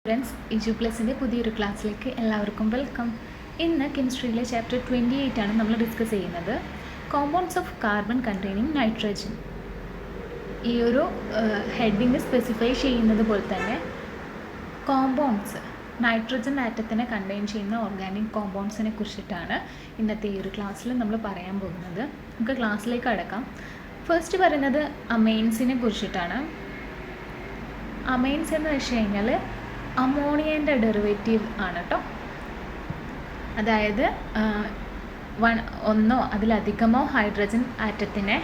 Friends, ഇജു പ്ലസിൻ്റെ പുതിയൊരു ക്ലാസ്സിലേക്ക് എല്ലാവർക്കും വെൽക്കം. ഇന്ന് കെമിസ്ട്രിയിലെ ചാപ്റ്റർ 28 ആണ് നമ്മൾ ഡിസ്കസ് ചെയ്യുന്നത്. Compounds of carbon containing nitrogen. ഈ ഒരു ഹെഡിങ് സ്പെസിഫൈ ചെയ്യുന്നത് പോലെ തന്നെ കോമ്പൗണ്ട്സ്, നൈട്രജൻ ആറ്റത്തിനെ കണ്ടെയ്ൻ ചെയ്യുന്ന ഓർഗാനിക് കോമ്പൗണ്ട്സിനെ കുറിച്ചിട്ടാണ് ഇന്നത്തെ ഈ ഒരു ക്ലാസ്സിൽ നമ്മൾ പറയാൻ പോകുന്നത്. നമുക്ക് ക്ലാസ്സിലേക്ക് കടക്കാം. ഫസ്റ്റ് പറയുന്നത് അമൈൻസിനെ കുറിച്ചിട്ടാണ്. അമൈൻസ് എന്ന് വെച്ച് കഴിഞ്ഞാൽ അമോണിയൻ്റെ ഡെറിവേറ്റീവ് ആണ് കേട്ടോ. അതായത് ഒന്നോ അതിലധികമോ ഹൈഡ്രജൻ ആറ്റത്തിനെ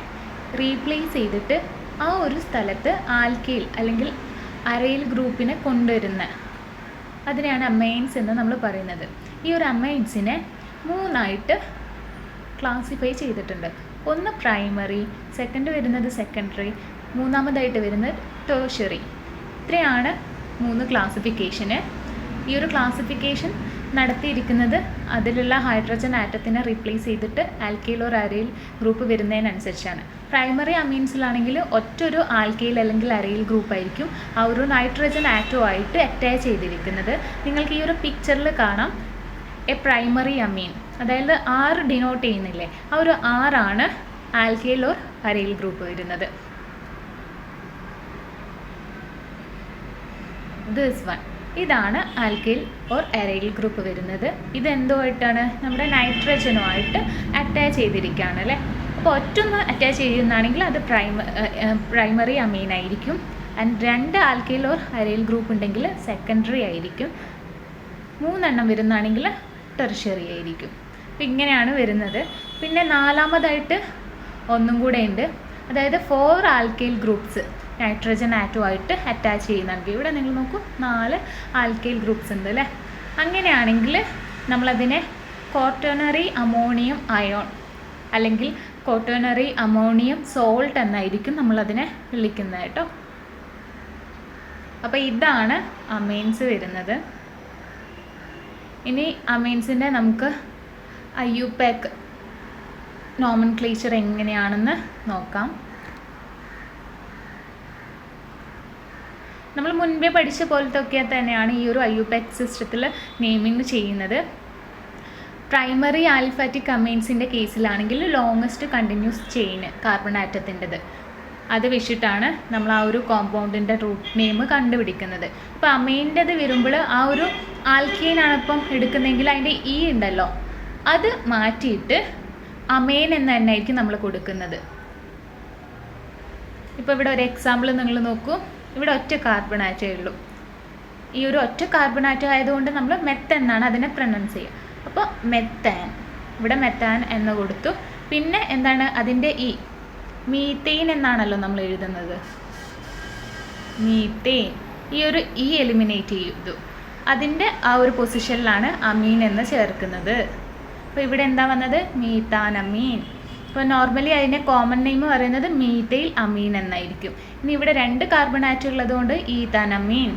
റീപ്ലേസ് ചെയ്തിട്ട് ആ ഒരു സ്ഥലത്ത് ആൽക്കൈൽ അല്ലെങ്കിൽ അരൈൽ ഗ്രൂപ്പിനെ കൊണ്ടുവരുന്ന അതിനെയാണ് അമൈൻസ് എന്ന് നമ്മൾ പറയുന്നത്. ഈ ഒരു അമൈൻസിനെ മൂന്നായിട്ട് ക്ലാസിഫൈ ചെയ്തിട്ടുണ്ട്. ഒന്ന് പ്രൈമറി, സെക്കൻഡ് വരുന്നത് സെക്കൻഡറി, മൂന്നാമതായിട്ട് വരുന്നത് ടെർഷ്യറി. ഇത്രയാണ് മൂന്ന് ക്ലാസിഫിക്കേഷന്. ഈ ഒരു ക്ലാസിഫിക്കേഷൻ നടത്തിയിരിക്കുന്നത് അതിലുള്ള ഹൈഡ്രജൻ ആറ്റത്തിനെ റീപ്ലേസ് ചെയ്തിട്ട് ആൽക്കൈൽ ഓർ അരൈൽ ഗ്രൂപ്പ് വരുന്നതിനനുസരിച്ചാണ്. പ്രൈമറി അമീൻസിലാണെങ്കിൽ ഒറ്റൊരു ആൽക്കൈൽ അല്ലെങ്കിൽ അരൈൽ ഗ്രൂപ്പായിരിക്കും ആ ഒരു നൈട്രജൻ ആറ്റവുമായിട്ട് അറ്റാച്ച് ചെയ്തിരിക്കുന്നത്. നിങ്ങൾക്ക് ഈ ഒരു പിക്ചറിൽ കാണാം എ പ്രൈമറി അമീൻ, അതായത് 6 ഡിനോട്ട് ചെയ്യുന്നില്ലേ, ആ ഒരു 6 ആൽക്കൈൽ ഓർ അരൈൽ ഗ്രൂപ്പ് വരുന്നത്. ദിസ് വൺ, ഇതാണ് ആൽക്കൈൽ ഓർ അരൈൽ ഗ്രൂപ്പ് വരുന്നത്. ഇതെന്തുമായിട്ടാണ്? നമ്മുടെ നൈട്രജനുമായിട്ട് അറ്റാച്ച് ചെയ്തിരിക്കുകയാണ് അല്ലേ. അപ്പോൾ ഒറ്റൊന്ന് അറ്റാച്ച് ചെയ്യുന്നതാണെങ്കിൽ അത് പ്രൈമറി അമീൻ ആയിരിക്കും. And 2 alkyl or aryl group ഉണ്ടെങ്കിൽ സെക്കൻഡറി ആയിരിക്കും. 3 വരുന്നതാണെങ്കിൽ ടെർഷ്യറി ആയിരിക്കും. അപ്പോൾ ഇങ്ങനെയാണ് വരുന്നത്. പിന്നെ നാലാമതായിട്ട് ഒന്നും കൂടെ ഉണ്ട്, അതായത് 4 ആൽക്കൈൽ ഗ്രൂപ്പ്സ് നൈട്രജൻ ആറ്റവുമായിട്ട് അറ്റാച്ച് ചെയ്യുന്നുണ്ട്. ഇവിടെ നിങ്ങൾ നോക്കൂ, 4 ആൽക്കൈൽ ഗ്രൂപ്പ്സ് ഉണ്ട് അല്ലേ. അങ്ങനെയാണെങ്കിൽ നമ്മളതിനെ ക്വാട്ടേണറി അമോണിയം അയോൺ അല്ലെങ്കിൽ ക്വാട്ടേണറി അമോണിയം സോൾട്ട് എന്നായിരിക്കും നമ്മളതിനെ വിളിക്കുന്നത് കേട്ടോ. അപ്പോൾ ഇതാണ് അമൈൻസ് വരുന്നത്. ഇനി അമൈൻസിൻ്റെ നമുക്ക് IUPAC നോമൻക്ലേച്ചർ എങ്ങനെയാണെന്ന് നോക്കാം. നമ്മൾ മുൻപേ പഠിച്ച പോലത്തൊക്കെ തന്നെയാണ് ഈ ഒരു IUPAC സിസ്റ്റത്തിൽ നെയിമിങ് ചെയ്യുന്നത്. പ്രൈമറി ആൽഫാറ്റിക് അമൈൻസിൻ്റെ കേസിലാണെങ്കിൽ ലോങ്ങസ്റ്റ് കണ്ടിന്യൂസ് ചെയിൻ കാർബൺ ആറ്റത്തിൻ്റെത് അത് വെച്ചിട്ടാണ് നമ്മൾ ആ ഒരു കോമ്പൗണ്ടിൻ്റെ റൂട്ട് നെയിം കണ്ടുപിടിക്കുന്നത്. ഇപ്പോൾ അമൈൻ്റെത് വരുമ്പോൾ ആ ഒരു ആൽക്കൈനാണ് ഇപ്പം എടുക്കുന്നതെങ്കിൽ അതിൻ്റെ ഇ ഉണ്ടല്ലോ, അത് മാറ്റിയിട്ട് അമൈൻ എന്ന് തന്നെ ആയിരിക്കും നമ്മൾ കൊടുക്കുന്നത്. ഇപ്പോൾ ഇവിടെ ഒരു എക്സാമ്പിൾ നിങ്ങൾ നോക്കൂ. ഇവിടെ ഒറ്റ കാർബൺ ആറ്റേ ഉള്ളൂ. ഈ ഒരു ഒറ്റ കാർബൺ ആറ്റം ആയതുകൊണ്ട് നമ്മൾ മെത്തൻ എന്നാണ് അതിനെ പ്രൊനൗൺസ് ചെയ്യുക. അപ്പോൾ മെത്താൻ, ഇവിടെ മെത്താൻ എന്ന് കൊടുത്തു. പിന്നെ എന്താണ് അതിൻ്റെ ഇ, മീതെയിൻ എന്നാണല്ലോ നമ്മൾ എഴുതുന്നത്. മീതെയിൻ, ഈ ഒരു ഇ എലിമിനേറ്റ് ചെയ്തു. അതിൻ്റെ ആ ഒരു പൊസിഷനിലാണ് അമീൻ എന്ന് ചേർക്കുന്നത്. അപ്പോൾ ഇവിടെ എന്താ വന്നത്? മീതാനമീൻ. ഇപ്പോൾ നോർമലി അതിനെ കോമൺ നെയിം പറയുന്നത് മീഥൈൽ അമീൻ എന്നായിരിക്കും. ഇനി ഇവിടെ 2 കാർബൺ ആറ്റം ഉള്ളതുകൊണ്ട് ഈഥാനമീൻ,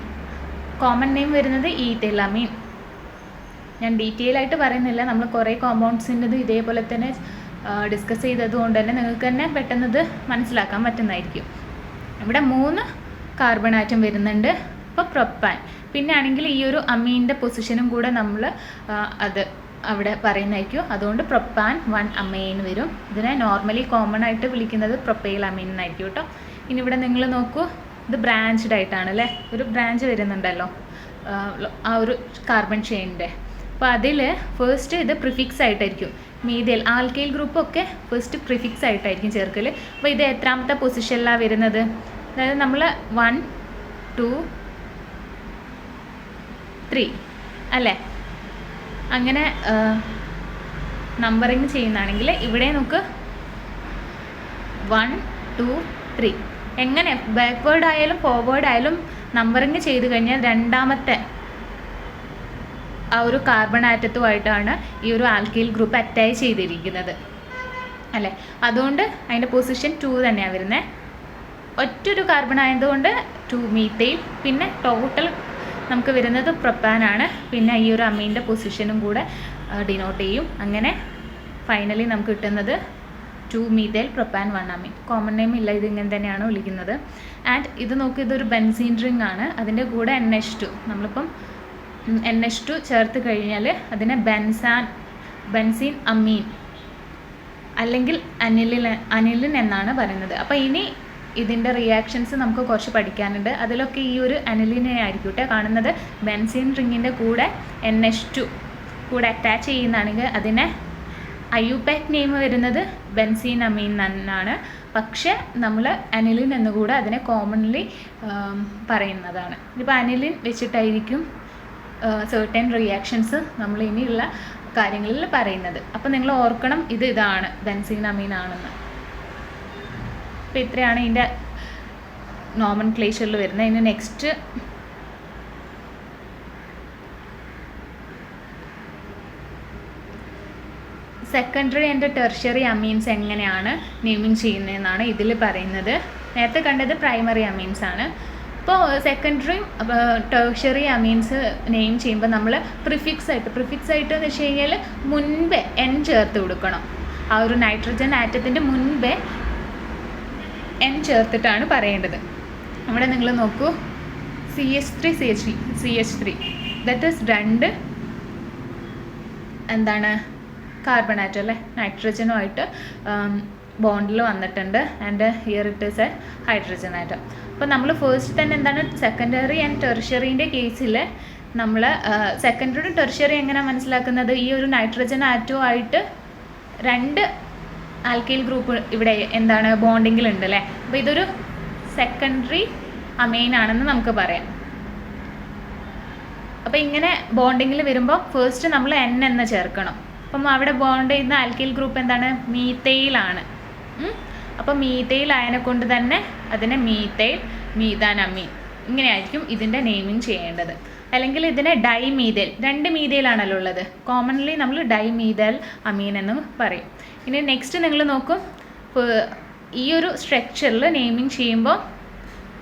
കോമൺ നെയിം വരുന്നത് ഈഥൈൽ അമീൻ. ഞാൻ ഡീറ്റെയിൽ ആയിട്ട് പറയുന്നില്ല, നമ്മൾ കുറേ കോമ്പൗണ്ട്സിൻ്റെത് ഇതേപോലെ തന്നെ ഡിസ്കസ് ചെയ്തതുകൊണ്ട് തന്നെ നിങ്ങൾക്ക് തന്നെ പെട്ടെന്നത് മനസ്സിലാക്കാൻ പറ്റുന്നതായിരിക്കും. ഇവിടെ 3 കാർബൺ ആറ്റം വരുന്നുണ്ട്. ഇപ്പോൾ പ്രൊപ്പാൻ, പിന്നെ ആണെങ്കിൽ ഈ ഒരു അമീൻ്റെ പൊസിഷനും കൂടെ നമ്മൾ അത് അവിടെ പറയുന്നതായിരിക്കും. അതുകൊണ്ട് പ്രൊപ്പാൻ 1 അമൈൻ വരും. ഇതിനെ നോർമലി കോമൺ ആയിട്ട് വിളിക്കുന്നത് പ്രൊപ്പൈൽ അമീൻ എന്നായിരിക്കും കേട്ടോ. ഇനി ഇവിടെ നിങ്ങൾ നോക്കൂ, ഇത് ബ്രാഞ്ച്ഡ് ആയിട്ടാണ് അല്ലേ, ഒരു ബ്രാഞ്ച് വരുന്നുണ്ടല്ലോ ആ ഒരു കാർബൺ ചെയിനിൻ്റെ. അപ്പോൾ അതിൽ ഫസ്റ്റ് ഇത് പ്രിഫിക്സ് ആയിട്ടായിരിക്കും. മീഥൈൽ ആൽക്കൈൽ ഗ്രൂപ്പൊക്കെ ഫസ്റ്റ് പ്രിഫിക്സ് ആയിട്ടായിരിക്കും ചേർക്കൽ. അപ്പോൾ ഇത് എത്രാമത്തെ പൊസിഷനിലാണ് വരുന്നത്? അതായത് നമ്മൾ 1 2 3 അല്ലേ, അങ്ങനെ നമ്പറിങ് ചെയ്യുന്നതാണെങ്കിൽ ഇവിടെ നമുക്ക് 1 2 3 എങ്ങനെ ബാക്ക്വേർഡ് ആയാലും ഫോർവേഡ് ആയാലും നമ്പറിങ് ചെയ്ത് കഴിഞ്ഞാൽ രണ്ടാമത്തെ ആ ഒരു കാർബൺ ആറ്റത്തുമായിട്ടാണ് ഈ ഒരു ആൽക്കൈൽ ഗ്രൂപ്പ് അറ്റാച്ച് ചെയ്തിരിക്കുന്നത് അല്ലേ. അതുകൊണ്ട് അതിൻ്റെ പൊസിഷൻ 2 തന്നെയാണ് വരുന്നത്. ഒറ്റൊരു കാർബൺ ആയതുകൊണ്ട് 2 മീഥൈൽ, പിന്നെ ടോട്ടൽ നമുക്ക് വരുന്നത് പ്രൊപ്പാനാണ്. പിന്നെ ഈ ഒരു അമീൻ്റെ പൊസിഷനും കൂടെ ഡിനോട്ട് ചെയ്യും. അങ്ങനെ ഫൈനലി നമുക്ക് കിട്ടുന്നത് 2 മീഥൈൽ പ്രൊപ്പാൻ 1 അമീൻ. കോമൺ നെയിം ഇല്ല, ഇതിങ്ങനെ തന്നെയാണ് വിളിക്കുന്നത്. ആൻഡ് ഇത് നോക്കി, ഇതൊരു ബെൻസീൻ റിംഗ് ആണ്. അതിൻ്റെ കൂടെ NH2, നമ്മളിപ്പം NH2 ചേർത്ത് കഴിഞ്ഞാൽ അതിനെ ബെൻസീൻ അമീൻ അല്ലെങ്കിൽ അനിലിൻ എന്നാണ് പറയുന്നത്. അപ്പോൾ ഇനി ഇതിൻ്റെ റിയാക്ഷൻസ് നമുക്ക് കുറച്ച് പഠിക്കാനുണ്ട്. അതിലൊക്കെ ഈ ഒരു അനിലിനെ ആയിരിക്കും കാണുന്നത്. ബെൻസീൻ റിങ്ങിൻ്റെ കൂടെ NH2 കൂടെ അറ്റാച്ച് ചെയ്യുന്നതാണെങ്കിൽ അതിനെ IUPAC നെയിം വരുന്നത് ബെൻസീൻ അമീൻ എന്നാണ്. പക്ഷേ നമ്മൾ അനിലിൻ എന്നുകൂടെ അതിനെ കോമൺലി പറയുന്നതാണ്. ഇപ്പോൾ അനിലിൻ വെച്ചിട്ടായിരിക്കും certain റിയാക്ഷൻസ് നമ്മൾ ഇനിയുള്ള കാര്യങ്ങളിൽ പറയുന്നത്. അപ്പോൾ നിങ്ങൾ ഓർക്കണം, ഇതാണ് ബെൻസീൻ അമീൻ ആണെന്ന്. അപ്പോൾ ഇത്രയാണ് ഇതിൻ്റെ നോമൻക്ലേച്ചറിൽ വരുന്നത്. ഇനി next secondary and tertiary amines എങ്ങനെയാണ് നെയിമിങ് ചെയ്യുന്നതെന്നാണ് ഇതിൽ പറയുന്നത്. നേരത്തെ കണ്ടത് പ്രൈമറി അമീൻസ് ആണ്. ഇപ്പോൾ സെക്കൻഡറി ടെർഷ്യറി അമീൻസ് നെയിം ചെയ്യുമ്പോൾ നമ്മൾ പ്രിഫിക്സ് ആയിട്ട് എന്ന് വെച്ച് കഴിഞ്ഞാൽ മുൻപേ N ചേർത്ത് കൊടുക്കണം. ആ ഒരു നൈട്രജൻ ആറ്റത്തിൻ്റെ മുൻപേ N ചേർത്തിട്ടാണ് പറയേണ്ടത്. അവിടെ നിങ്ങൾ നോക്കൂ, CH3 ദാറ്റ് ഈസ് 2 എന്താണ് കാർബൺ ആറ്റം അല്ലേ, നൈട്രജനുമായിട്ട് ബോണ്ടിൽ വന്നിട്ടുണ്ട്. And here it is A hydrogen atom. അപ്പോൾ നമ്മൾ ഫസ്റ്റ് തന്നെ എന്താണ് സെക്കൻഡറി ആൻഡ് ടെർഷ്യറിൻ്റെ കേസിൽ നമ്മൾ സെക്കൻഡറി ടെർഷ്യറി എങ്ങനെയാണ് മനസ്സിലാക്കുന്നത്? ഈ ഒരു നൈട്രജൻ ആറ്റവുമായിട്ട് 2 ആൽക്കൈൽ ഗ്രൂപ്പ് ഇവിടെ എന്താണ് ബോണ്ടിങ്ങിലുണ്ട് അല്ലേ. അപ്പോൾ ഇതൊരു സെക്കൻഡറി അമൈൻ ആണെന്ന് നമുക്ക് പറയാം. അപ്പോൾ ഇങ്ങനെ ബോണ്ടിങ്ങിൽ വരുമ്പോൾ ഫസ്റ്റ് നമ്മൾ N എന്ന് ചേർക്കണം. അപ്പം അവിടെ ബോണ്ട് ചെയ്യുന്ന ആൽക്കൈൽ ഗ്രൂപ്പ് എന്താണ്? മീത്തൈലാണ്. അപ്പോൾ മീത്തൈൽ ആയതിനെ കൊണ്ട് തന്നെ അതിനെ മീഥാൻ അമീൻ ഇങ്ങനെയായിരിക്കും ഇതിൻ്റെ നെയിമിങ് ചെയ്യേണ്ടത്. അല്ലെങ്കിൽ ഇതിനെ ഡൈമീഥൈൽ, 2 മീഥൈലാണല്ലോ ഉള്ളത്. കോമൺലി നമ്മൾ ഡൈമീഥൈൽ അമീൻ എന്ന് പറയും. ഇനി നെക്സ്റ്റ് നിങ്ങൾ നോക്കും, ഈ ഒരു സ്ട്രക്ചറിൽ നെയിമിങ് ചെയ്യുമ്പോൾ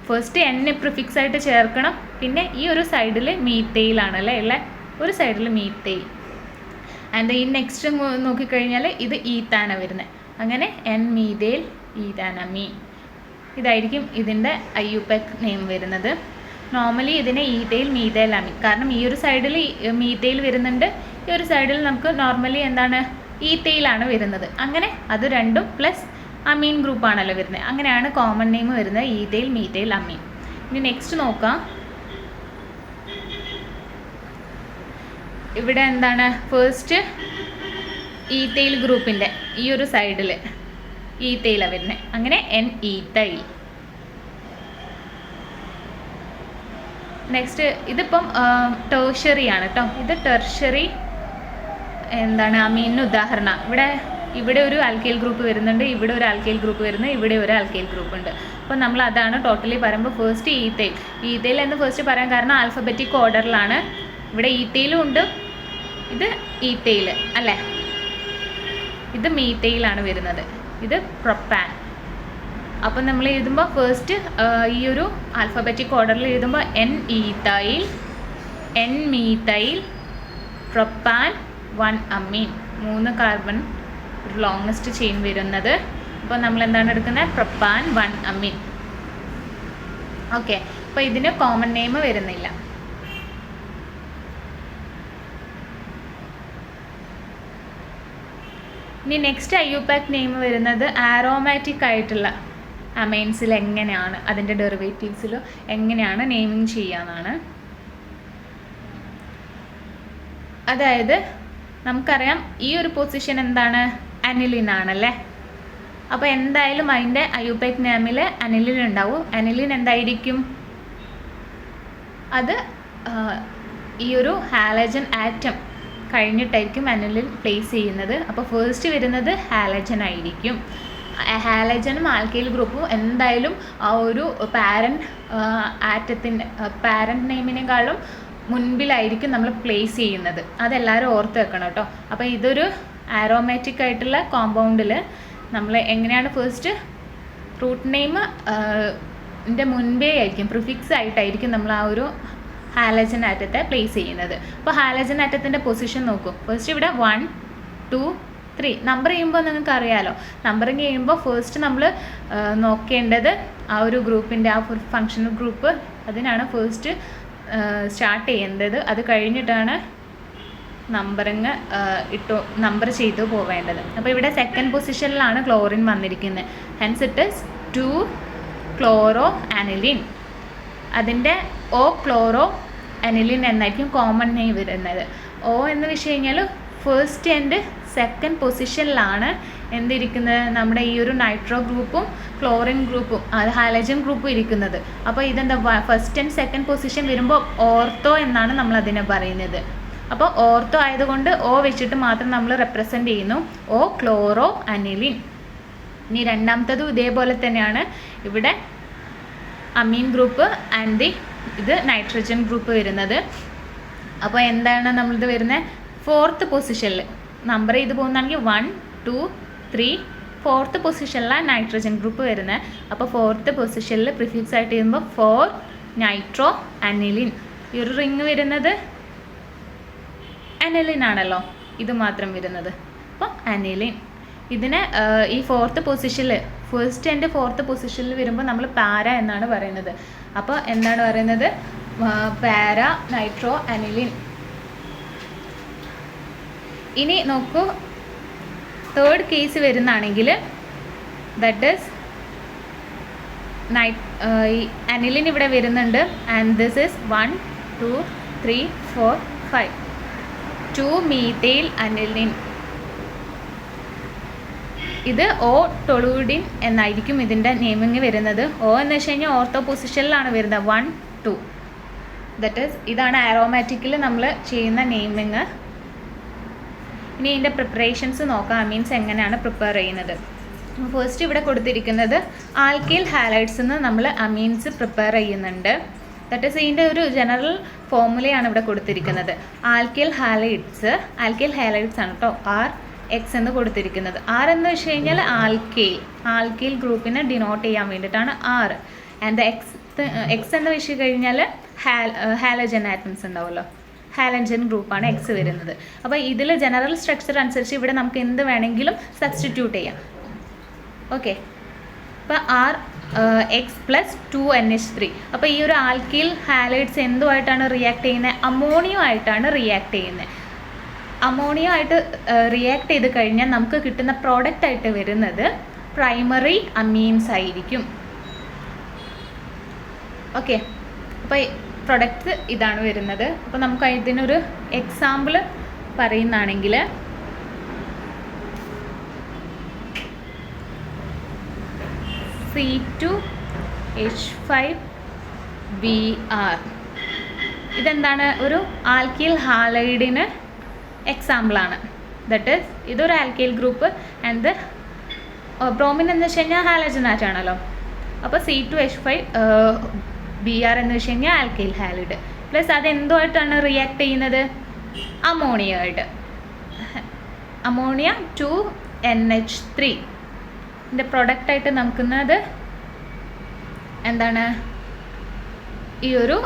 ഫസ്റ്റ് N പ്രിഫിക്സ് ആയിട്ട് ചേർക്കണം. പിന്നെ ഈ ഒരു സൈഡിൽ മീത്തൈലാണല്ലേ ഉള്ളത്, ഒരു സൈഡിൽ മീത്തൈൽ. ആൻഡ് ഈ നെക്സ്റ്റ് നോക്കിക്കഴിഞ്ഞാൽ ഇത് ഈത്താന വരുന്നത്. അങ്ങനെ N മീഥൈൽ ഈഥാനമീൻ ഇതായിരിക്കും ഇതിൻ്റെ IUPAC നെയിം വരുന്നത്. നോർമലി ഇതിനെ ഈഥൈൽ മീഥൈൽ അമീൻ, കാരണം ഈ ഒരു സൈഡിൽ മീഥൈൽ വരുന്നുണ്ട്, ഈ ഒരു സൈഡിൽ നമുക്ക് നോർമലി എന്താണ് ഈഥൈലാണ് വരുന്നത്. അങ്ങനെ അത് രണ്ടും പ്ലസ് അമീൻ ഗ്രൂപ്പാണല്ലോ വരുന്നത്. അങ്ങനെയാണ് കോമൺ നെയിം വരുന്നത്, ഈഥൈൽ മീഥൈൽ അമീൻ. ഇനി നെക്സ്റ്റ് നോക്കാം. ഇവിടെ എന്താണ് ഫസ്റ്റ് ഈഥൈൽ ഗ്രൂപ്പിൻ്റെ ഈ ഒരു സൈഡിൽ ഈഥൈലാണ് വരുന്നത്. അങ്ങനെ N ഈഥൈൽ. നെക്സ്റ്റ് ഇതിപ്പം ടെർഷ്യറി ആണ് കേട്ടോ. ഇത് ടെർഷ്യറി എന്താണ് അമീനിന് ഉദാഹരണം. ഇവിടെ ഒരു ആൽക്കൈൽ ഗ്രൂപ്പ് വരുന്നുണ്ട്, ഇവിടെ ഒരു ആൽക്കൈൽ ഗ്രൂപ്പ് വരുന്നു, ഇവിടെ ഒരു ആൽക്കൈൽ ഗ്രൂപ്പ് ഉണ്ട്. അപ്പോൾ നമ്മൾ അതാണ് ടോട്ടലി പറയുമ്പോൾ ഫസ്റ്റ് ഈഥൈൽ എന്ന് ഫസ്റ്റ് പറയാൻ കാരണം ആൽഫബറ്റിക് ഓർഡറിലാണ്. ഇവിടെ ഈഥൈലും ഉണ്ട്, ഇത് ഈഥൈൽ അല്ലേ, ഇത് മീഥൈലാണ് വരുന്നത്, ഇത് പ്രൊപ്പാൻ. അപ്പം നമ്മൾ എഴുതുമ്പോൾ ഫസ്റ്റ് ഈ ഒരു ആൽഫബറ്റിക് ഓർഡറിൽ എഴുതുമ്പോൾ N ethyl, N methyl, propane, 1 അമീൻ, 3 കാർബൺ ഒരു ലോങ്സ്റ്റ് ചെയിൻ വരുന്നത്. അപ്പോൾ നമ്മൾ എന്താണ് എടുക്കുന്നത്? പ്രൊപ്പാൻ 1 അമീൻ. ഓക്കെ, അപ്പോൾ ഇതിന് കോമൺ നെയിം വരുന്നില്ല. ഇനി നെക്സ്റ്റ് IUPAC നെയിം വരുന്നത് ആരോമാറ്റിക് ആയിട്ടുള്ള അമൈൻസിൽ എങ്ങനെയാണ് അതിൻ്റെ ഡെറിവേറ്റീവ്സിലോ എങ്ങനെയാണ് നെയിമിങ് ചെയ്യാന്നാണ്. അതായത് നമുക്കറിയാം ഈ ഒരു പൊസിഷൻ എന്താണ്? അനിലിൻ ആണല്ലേ. അപ്പോൾ എന്തായാലും അതിൻ്റെ IUPAC നെയിമിൽ അനിലിൻ ഉണ്ടാവും. അനിലിൻ എന്തായിരിക്കും? അത് ഈ ഒരു ഹാലജൻ ആറ്റം കഴിഞ്ഞിട്ടായിരിക്കും അനിലിൻ പ്ലേസ് ചെയ്യുന്നത്. അപ്പോൾ ഫസ്റ്റ് വരുന്നത് ഹാലജൻ ആയിരിക്കും. ഹാലജനും ആൽക്കൈൽ ഗ്രൂപ്പും എന്തായാലും ആ ഒരു പാരൻറ്റ് നെയിമിനേക്കാളും മുൻപിലായിരിക്കും നമ്മൾ പ്ലേസ് ചെയ്യുന്നത്. അതെല്ലാവരും ഓർത്ത് വെക്കണം കേട്ടോ. അപ്പോൾ ഇതൊരു ആരോമാറ്റിക് ആയിട്ടുള്ള കോമ്പൗണ്ടിൽ നമ്മൾ എങ്ങനെയാണ് ഫസ്റ്റ് റൂട്ട് നെയിം മുൻപേ ആയിരിക്കും, പ്രിഫിക്സ് ആയിട്ടായിരിക്കും നമ്മൾ ആ ഒരു ഹാലജൻ ആറ്റത്തെ പ്ലേസ് ചെയ്യുന്നത്. അപ്പോൾ ഹാലജൻ ആറ്റത്തിൻ്റെ പൊസിഷൻ നോക്കൂ. ഫസ്റ്റ് ഇവിടെ 1, 2, 3. നമ്പർ ചെയ്യുമ്പോൾ നിങ്ങൾക്ക് അറിയാമല്ലോ, നമ്പറിങ് ചെയ്യുമ്പോൾ ഫസ്റ്റ് നമ്മൾ നോക്കേണ്ടത് ആ ഒരു ഗ്രൂപ്പിൻ്റെ ആ ഫങ്ഷണൽ ഗ്രൂപ്പ് അതിനാണ് ഫസ്റ്റ് സ്റ്റാർട്ട് ചെയ്യേണ്ടത്. അത് കഴിഞ്ഞിട്ടാണ് നമ്പറിങ് നമ്പർ ചെയ്തു പോവേണ്ടത്. അപ്പോൾ ഇവിടെ സെക്കൻഡ് പൊസിഷനിലാണ് ക്ലോറിൻ വന്നിരിക്കുന്നത്. Hence it is 2 chloro aniline. അതിൻ്റെ O ക്ലോറോ അനിലിൻ എന്നായിരിക്കും കോമൺ നെയിം വരുന്നത്. O എന്ന് വെച്ച് കഴിഞ്ഞാൽ ഫസ്റ്റ് ആൻഡ് സെക്കൻഡ് പൊസിഷനിലാണ് എന്തിരിക്കുന്നത്, നമ്മുടെ ഈ ഒരു നൈട്രോ ഗ്രൂപ്പും ക്ലോറിൻ ഗ്രൂപ്പും അത് ഹാലജൻ ഗ്രൂപ്പും ഇരിക്കുന്നത്. അപ്പോൾ ഇതെന്താ, ഫസ്റ്റ് ആൻഡ് സെക്കൻഡ് പൊസിഷൻ വരുമ്പോൾ ഓർത്തോ എന്നാണ് നമ്മൾ അതിനെ പറയുന്നത്. അപ്പോൾ ഓർത്തോ ആയതുകൊണ്ട് O വെച്ചിട്ട് മാത്രം നമ്മൾ റെപ്രസെൻ്റ് ചെയ്യുന്നു, O ക്ലോറോ അനിലിൻ. ഇനി രണ്ടാമത്തതും ഇതേപോലെ തന്നെയാണ്. ഇവിടെ അമീൻ ഗ്രൂപ്പ് ആൻഡ് ഇത് നൈട്രജൻ ഗ്രൂപ്പ് വരുന്നത്. അപ്പോൾ എന്താണ് നമ്മളിത് വരുന്നത്, ഫോർത്ത് പൊസിഷനിൽ നമ്പർ ചെയ്ത് പോകുന്നതാണെങ്കിൽ 1 2 3 ഫോർത്ത് പൊസിഷനിലാണ് നൈട്രജൻ ഗ്രൂപ്പ് വരുന്നത്. അപ്പോൾ ഫോർത്ത് പൊസിഷനിൽ പ്രിഫിക്സ് ആയിട്ട് ചെയ്യുമ്പോൾ 4 നൈട്രോ അനിലിൻ. ഈ ഒരു റിങ് വരുന്നത് അനിലിൻ ആണല്ലോ, ഇത് മാത്രം വരുന്നത്. അപ്പോൾ അനിലിൻ ഇതിനെ ഈ ഫോർത്ത് പൊസിഷനിൽ ഫസ്റ്റ് ആൻഡ് ഫോർത്ത് പൊസിഷനിൽ വരുമ്പോൾ നമ്മൾ പാര എന്നാണ് പറയുന്നത്. അപ്പോൾ എന്താണ് പറയുന്നത്, പാര നൈട്രോ അനിലിൻ. ഇനി നോക്കൂ, തേർഡ് കേസ് വരുന്നതാണെങ്കിൽ ദാറ്റ് ഈസ് ഈ അനിലിൻ ഇവിടെ വരുന്നുണ്ട്. And this is 1 2 3 4 5 2 methyl aniline. ഇത് O ടൊളൂഡിൻ എന്നായിരിക്കും ഇതിൻ്റെ നെയിമിങ് വരുന്നത്. O എന്ന് വെച്ച് കഴിഞ്ഞാൽ ഓർത്തോ പൊസിഷനിലാണ് വരുന്നത്, 1 2. ദറ്റ് ഈസ് ഇതാണ് ആരോമാറ്റിക്കിൽ നമ്മൾ ചെയ്യുന്ന നെയിമിങ്. ഇനി ഇതിൻ്റെ പ്രിപ്പറേഷൻസ് നോക്കാം, അമീൻസ് എങ്ങനെയാണ് പ്രിപ്പയർ ചെയ്യുന്നത്. ഫസ്റ്റ് ഇവിടെ കൊടുത്തിരിക്കുന്നത് ആൽക്കൈൽ ഹാലൈഡ്സ് എന്ന് നമ്മൾ അമീൻസ് പ്രിപ്പയർ ചെയ്യുന്നുണ്ട്. ദറ്റ് ഈസ് ഇതിൻ്റെ ഒരു ജനറൽ ഫോർമുലയാണ് ഇവിടെ കൊടുത്തിരിക്കുന്നത്. ആൽക്കൈൽ ഹാലൈഡ്സ് ആണ് കേട്ടോ, RX എന്ന് കൊടുത്തിരിക്കുന്നത്. R എന്ന് വെച്ച് കഴിഞ്ഞാൽ ആൽക്കൈൽ ഗ്രൂപ്പിനെ ഡിനോട്ട് ചെയ്യാൻ വേണ്ടിയിട്ടാണ് R. ആൻഡ് X എന്ന് വെച്ച് കഴിഞ്ഞാൽ ഹാലജൻ ആറ്റംസ് ഉണ്ടാവുമല്ലോ, ഹാലജൻ ഗ്രൂപ്പാണ് X വരുന്നത്. അപ്പോൾ ഇതിൽ ജനറൽ സ്ട്രക്ചർ അനുസരിച്ച് ഇവിടെ നമുക്ക് എന്ത് വേണമെങ്കിലും സബ്സ്റ്റിറ്റ്യൂട്ട് ചെയ്യാം. ഓക്കെ, ഇപ്പോൾ RX + 2NH3. അപ്പോൾ ഈ ഒരു ആൽക്കൈൽ ഹാലൈഡ്സ് എന്തുമായിട്ടാണ് റിയാക്ട് ചെയ്യുന്നത്, അമോണിയം ആയിട്ടാണ് റിയാക്ട് ചെയ്യുന്നത്. അമോണിയ ആയിട്ട് റിയാക്ട് ചെയ്ത് കഴിഞ്ഞാൽ നമുക്ക് കിട്ടുന്ന പ്രോഡക്റ്റ് ആയിട്ട് വരുന്നത് പ്രൈമറി അമീൻസ് ആയിരിക്കും. ഓക്കെ, അപ്പോൾ പ്രൊഡക്റ്റ് ഇതാണ് വരുന്നത്. അപ്പോൾ നമുക്ക് ഇതിനൊരു എക്സാമ്പിൾ പറയുന്നതാണെങ്കിൽ C2H5Br. ഇതെന്താണ്, ഒരു ആൽക്കൈൽ ഹാലൈഡിന് എക്സാമ്പിളാണ്. ദറ്റ് ഈസ് ഇതൊരു ആൽക്കൈൽ ഗ്രൂപ്പ് ആൻഡ് ബ്രോമിൻ എന്ന് വെച്ച് കഴിഞ്ഞാൽ ഹാലജൻ ആറ്റാണല്ലോ. അപ്പോൾ C2H5Br എന്ന് വെച്ച് കഴിഞ്ഞാൽ ആൽക്കൈൽ ഹാലൈഡ് പ്ലസ് അതെന്തുമായിട്ടാണ് റിയാക്ട് ചെയ്യുന്നത്, അമോണിയ ആയിട്ട്. അമോണിയ 2NH3 ഇതിൻ്റെ പ്രൊഡക്റ്റായിട്ട് നമുക്കുന്നത് എന്താണ്, ഈ ഒരു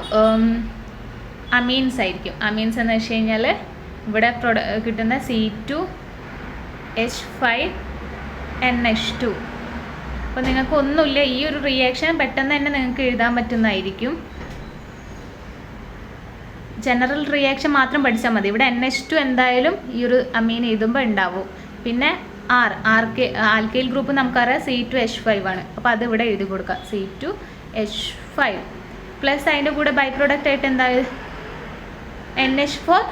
അമീൻസ് ആയിരിക്കും. അമീൻസ് എന്ന് വെച്ച് കഴിഞ്ഞാൽ ഇവിടെ കിട്ടുന്ന C2H5NH2. അപ്പോൾ നിങ്ങൾക്ക് ഒന്നുമില്ല, ഈ ഒരു റിയാക്ഷൻ പെട്ടെന്ന് തന്നെ നിങ്ങൾക്ക് എഴുതാൻ പറ്റുന്നതായിരിക്കും. ജനറൽ റിയാക്ഷൻ മാത്രം പഠിച്ചാൽ മതി. ഇവിടെ NH2 എന്തായാലും ഈ ഒരു അമീൻ എഴുതുമ്പോൾ ഉണ്ടാവും. പിന്നെ ആൽക്കൈൽ ഗ്രൂപ്പ് നമുക്കറിയാം C2H5 ആണ്. അപ്പോൾ അത് ഇവിടെ എഴുതി കൊടുക്കുക, C2H5 പ്ലസ് അതിൻ്റെ കൂടെ ബൈ പ്രോഡക്റ്റ് ആയിട്ട് എന്തായാലും NH4.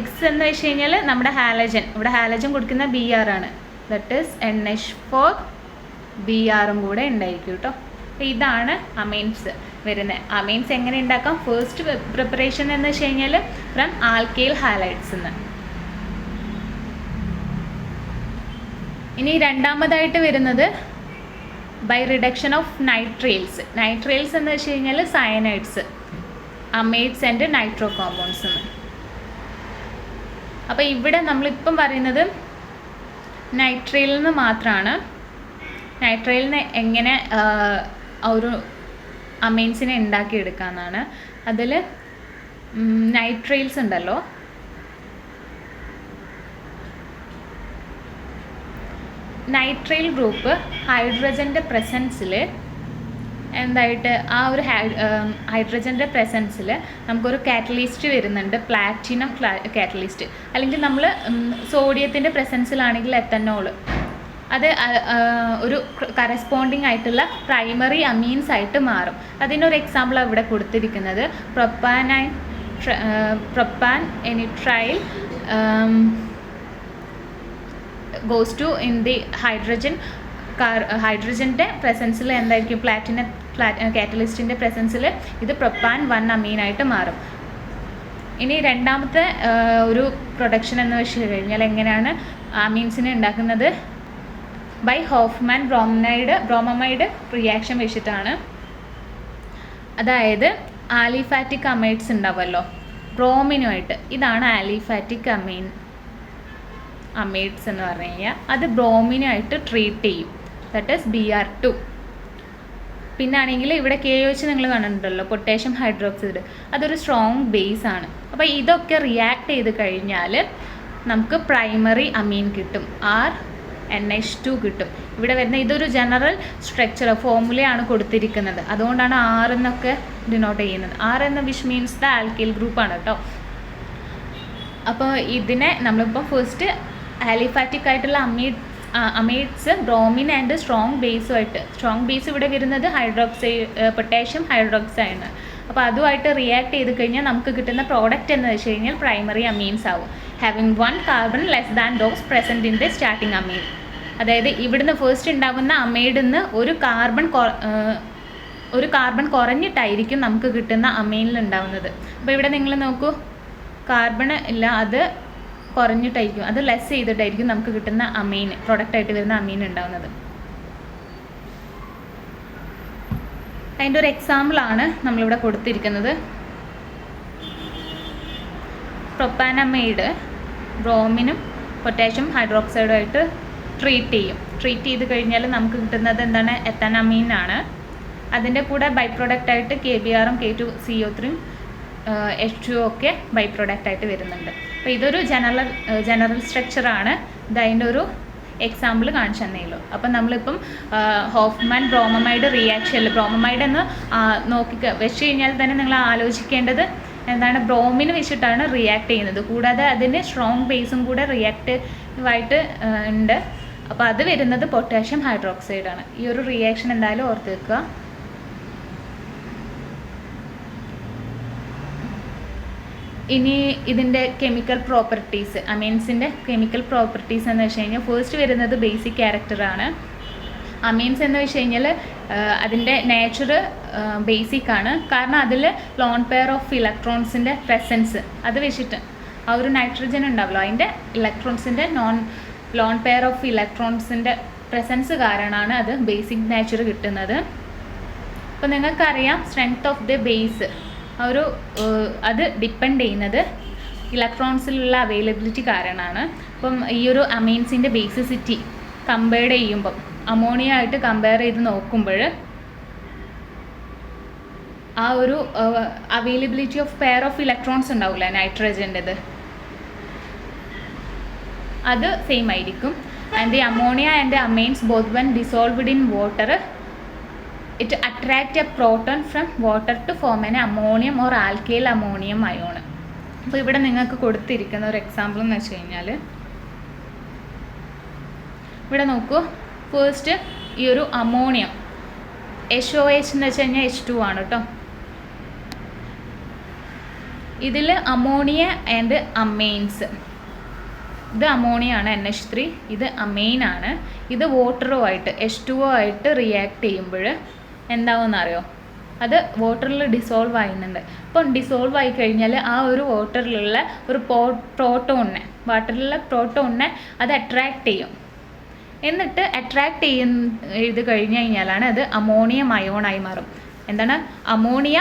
X എന്ന് വെച്ച് കഴിഞ്ഞാൽ നമ്മുടെ ഹാലജൻ, ഇവിടെ ഹാലജൻ കൊടുക്കുന്ന Br ആണ്. ദറ്റ് ഈസ് NH4Br കൂടെ ഉണ്ടായിരിക്കും കേട്ടോ. അപ്പോൾ ഇതാണ് അമീൻസ് വരുന്നത്. അമീൻസ് എങ്ങനെ ഉണ്ടാക്കാം, ഫസ്റ്റ് പ്രിപ്പറേഷൻ എന്ന് വെച്ച് കഴിഞ്ഞാൽ ഫ്രം ആൽക്കൈൽ ഹാലൈഡ്സ് എന്ന്. ഇനി രണ്ടാമതായിട്ട് വരുന്നത് ബൈ റിഡക്ഷൻ ഓഫ് നൈട്രേൽസ്. നൈട്രേൽസ് എന്ന് വെച്ച് കഴിഞ്ഞാൽ സയനൈഡ്സ്, അമൈഡ്സ് ആൻഡ് നൈട്രോ കോമ്പൗണ്ട്സ് എന്ന്. അപ്പോൾ ഇവിടെ നമ്മളിപ്പം പറയുന്നത് നൈട്രൈലിൽ നിന്ന് മാത്രമാണ്. നൈട്രൈലിൽ നിന്ന് എങ്ങനെ ഒരു അമൈൻസിനെ ഉണ്ടാക്കിയെടുക്കാമെന്നാണ്. അതിൽ നൈട്രൈൽസ് ഉണ്ടല്ലോ, നൈട്രൈൽ ഗ്രൂപ്പ് ഹൈഡ്രജൻ്റെ പ്രസൻസിൽ എന്തായിട്ട് ആ ഒരു ഹൈഡ്രജൻ്റെ പ്രസൻസിൽ നമുക്കൊരു കാറ്റലിസ്റ്റ് വരുന്നുണ്ട്, പ്ലാറ്റിനം കാറ്റലിസ്റ്റ്. അല്ലെങ്കിൽ നമ്മൾ സോഡിയത്തിൻ്റെ പ്രസൻസിലാണെങ്കിൽ എത്തനോൾ, അത് ഒരു കറസ്പോണ്ടിങ് ആയിട്ടുള്ള പ്രൈമറി അമീൻസ് ആയിട്ട് മാറും. അതിനൊരു എക്സാമ്പിൾ ഇവിടെ കൊടുത്തിരിക്കുന്നത് propane nitrile goes to in the ഹൈഡ്രജൻ്റെ പ്രസൻസിൽ എന്തായിരിക്കും കാറ്റലിസ്റ്റിൻ്റെ പ്രസൻസിൽ ഇത് പ്രൊപ്പാൻ 1 അമീനായിട്ട് മാറും. ഇനി രണ്ടാമത്തെ ഒരു പ്രൊഡക്ഷൻ എന്ന് വെച്ച് കഴിഞ്ഞാൽ എങ്ങനെയാണ് അമീൻസിനെ ഉണ്ടാക്കുന്നത്? ബൈ ഹോഫ്മാൻ ബ്രോമമൈഡ് റിയാക്ഷൻ വെച്ചിട്ടാണ്. അതായത് ആലിഫാറ്റിക് അമൈഡ്സ് ഉണ്ടാവുമല്ലോ ബ്രോമിനുമായിട്ട്, ഇതാണ് ആലിഫാറ്റിക് അമൈഡ്സ് എന്ന് പറഞ്ഞു കഴിഞ്ഞാൽ അത് ബ്രോമിനുമായിട്ട് ട്രീറ്റ് ചെയ്യും, ദാറ്റ് ഈസ് Br2. പിന്നാണെങ്കിൽ ഇവിടെ KOH നിങ്ങൾ കാണുന്നുണ്ടല്ലോ, പൊട്ടാഷ്യം ഹൈഡ്രോക്സൈഡ്, അതൊരു സ്ട്രോങ് ബേസ് ആണ്. അപ്പോൾ ഇതൊക്കെ റിയാക്ട് ചെയ്ത് കഴിഞ്ഞാൽ നമുക്ക് പ്രൈമറി അമീൻ കിട്ടും, NH2 കിട്ടും. ഇവിടെ വരുന്ന ഇതൊരു ജനറൽ സ്ട്രക്ചർ ഫോർമുലയാണ് കൊടുത്തിരിക്കുന്നത്, അതുകൊണ്ടാണ് R എന്നൊക്കെ ഡിനോട്ട് ചെയ്യുന്നത്. R എന്ന വിച്ച് മീൻസ് ദ ആൽക്കൈൽ ഗ്രൂപ്പാണ് കേട്ടോ. അപ്പോൾ ഇതിനെ നമ്മളിപ്പോൾ ഫസ്റ്റ് ആലിഫാറ്റിക് ആയിട്ടുള്ള amides bromine and strong base ഇവിടെ വരുന്നത് പൊട്ടാഷ്യം ഹൈഡ്രോക്സൈഡ്. അപ്പോൾ അതുമായിട്ട് റിയാക്ട് ചെയ്ത് കഴിഞ്ഞാൽ നമുക്ക് കിട്ടുന്ന പ്രോഡക്റ്റ് എന്ന് വെച്ച് കഴിഞ്ഞാൽ പ്രൈമറി അമീൻസ് ആവും, having 1 carbon less than those present in the starting amine. അതായത് ഇവിടുന്ന് ഫസ്റ്റ് ഉണ്ടാകുന്ന അമൈഡിൽ നിന്ന് ഒരു കാർബൺ കുറഞ്ഞിട്ടായിരിക്കും നമുക്ക് കിട്ടുന്ന അമീനിൽ ഉണ്ടാകുന്നത്. അപ്പോൾ ഇവിടെ നിങ്ങൾ നോക്കൂ, കാർബൺ ഇല്ല, അത് കുറഞ്ഞിട്ടായിരിക്കും, അത് ലെസ് ചെയ്തിട്ടായിരിക്കും നമുക്ക് കിട്ടുന്ന അമീൻ, പ്രൊഡക്റ്റായിട്ട് വരുന്ന അമീൻ ഉണ്ടാകുന്നത്. അതിൻ്റെ ഒരു എക്സാമ്പിളാണ് നമ്മളിവിടെ കൊടുത്തിരിക്കുന്നത്. പ്രൊപ്പാനമൈഡ് ബ്രോമിനും പൊട്ടാഷ്യം ഹൈഡ്രോക്സൈഡുമായിട്ട് ട്രീറ്റ് ചെയ്ത് കഴിഞ്ഞാൽ നമുക്ക് കിട്ടുന്നത് എന്താണ്? എത്തനമീനാണ്. അതിൻ്റെ കൂടെ ബൈ പ്രൊഡക്റ്റായിട്ട് KBrഉം K2CO3 H2O ഒക്കെ ബൈ പ്രൊഡക്റ്റായിട്ട് വരുന്നുണ്ട്. അപ്പോൾ ഇതൊരു ജനറൽ സ്ട്രക്ചറാണ്, ഇതതിൻ്റെ ഒരു എക്സാമ്പിൾ കാണിച്ചു തന്നേയുള്ളൂ. അപ്പം നമ്മളിപ്പം ഹോഫ്മാൻ ബ്രോമമൈഡ് റിയാക്ഷനിൽ ബ്രോമമൈഡ് എന്ന് വെച്ച് കഴിഞ്ഞാൽ തന്നെ നിങ്ങൾ ആലോചിക്കേണ്ടത് എന്താണ്? ബ്രോമിന് വെച്ചിട്ടാണ് റിയാക്ട് ചെയ്യുന്നത്, കൂടാതെ അതിൻ്റെ സ്ട്രോങ് ബേസും കൂടെ റിയാക്റ്റീവായിട്ട് ഉണ്ട്. അപ്പോൾ അത് വരുന്നത് പൊട്ടാഷ്യം ഹൈഡ്രോക്സൈഡാണ്. ഈ ഒരു റിയാക്ഷൻ എന്തായാലും ഓർത്ത് വെക്കുക. ഇനി ഇതിൻ്റെ കെമിക്കൽ പ്രോപ്പർട്ടീസ്, അമീൻസിൻ്റെ കെമിക്കൽ പ്രോപ്പർട്ടീസ് എന്ന് വെച്ച് കഴിഞ്ഞാൽ ഫസ്റ്റ് വരുന്നത് ബേസിക് ക്യാരക്ടറാണ്. അമീൻസ് എന്ന് വെച്ച് കഴിഞ്ഞാൽ അതിൻ്റെ നേച്ചർ ബേസിക് ആണ്, കാരണം അതിൽ ലോൺ പെയർ ഓഫ് ഇലക്ട്രോൺസിൻ്റെ പ്രസൻസ് അത് വെച്ചിട്ട് ആ ഒരു നൈട്രജൻ ഉണ്ടാവല്ലോ, അതിൻ്റെ ഇലക്ട്രോൺസിൻ്റെ ലോൺ പെയർ ഓഫ് ഇലക്ട്രോൺസിൻ്റെ പ്രസൻസ് കാരണമാണ് അത് ബേസിക് നേച്ചർ കിട്ടുന്നത്. അപ്പോൾ നിങ്ങൾക്കറിയാം സ്ട്രെങ്ത് ഓഫ് ദ ബേസ് അത് ഡിപ്പെൻഡ് ചെയ്യുന്നത് ഇലക്ട്രോൺസിലുള്ള അവൈലബിലിറ്റി കാരണമാണ്. അപ്പം ഈ ഒരു അമീൻസിൻ്റെ ബേസിസിറ്റി കമ്പയർ ചെയ്യുമ്പം അമോണിയ ആയിട്ട് കമ്പയർ ചെയ്ത് നോക്കുമ്പോൾ ആ ഒരു availability of pair of electrons ഉണ്ടാവില്ല നൈട്രജൻ്റെത്, അത് സെയിം ആയിരിക്കും. And the ammonia and amines both when dissolved in water it attract a proton from water to form an ammonium or alkyl ammonium ion. അപ്പോൾ ഇവിടെ നിങ്ങൾക്ക് കൊടുത്തിരിക്കുന്ന ഒരു എക്സാമ്പിൾ എന്ന് വെച്ച് കഴിഞ്ഞാൽ ഇവിടെ നോക്കൂ, ഫസ്റ്റ് ഈ ഒരു അമോണിയം SOH എന്ന് വെച്ച് കഴിഞ്ഞാൽ H2 ആണ് കേട്ടോ. ഇതിൽ അമോണിയ ആൻഡ് അമൈൻസ്, ഇത് അമോണിയ ആണ് NH3, ഇത് അമൈൻ ആണ്. ഇത് വാട്ടറുമായിട്ട് H2O ആയിട്ട് റിയാക്ട് ചെയ്യുമ്പോൾ എന്താവുമെന്ന് അറിയോ? അത് വാട്ടറിൽ ഡിസോൾവ് ആകുന്നുണ്ട്. അപ്പം ഡിസോൾവ് ആയി കഴിഞ്ഞാൽ ആ ഒരു വാട്ടറിലുള്ള ഒരു വാട്ടറിലുള്ള പ്രോട്ടോണിനെ അത് അട്രാക്ട് ചെയ്യും. എന്നിട്ട് അട്രാക്ട് ചെയ്ത് കഴിഞ്ഞ് കഴിഞ്ഞാലാണ് അത് അമോണിയം അയോണായി മാറും. എന്താണ്? അമോണിയ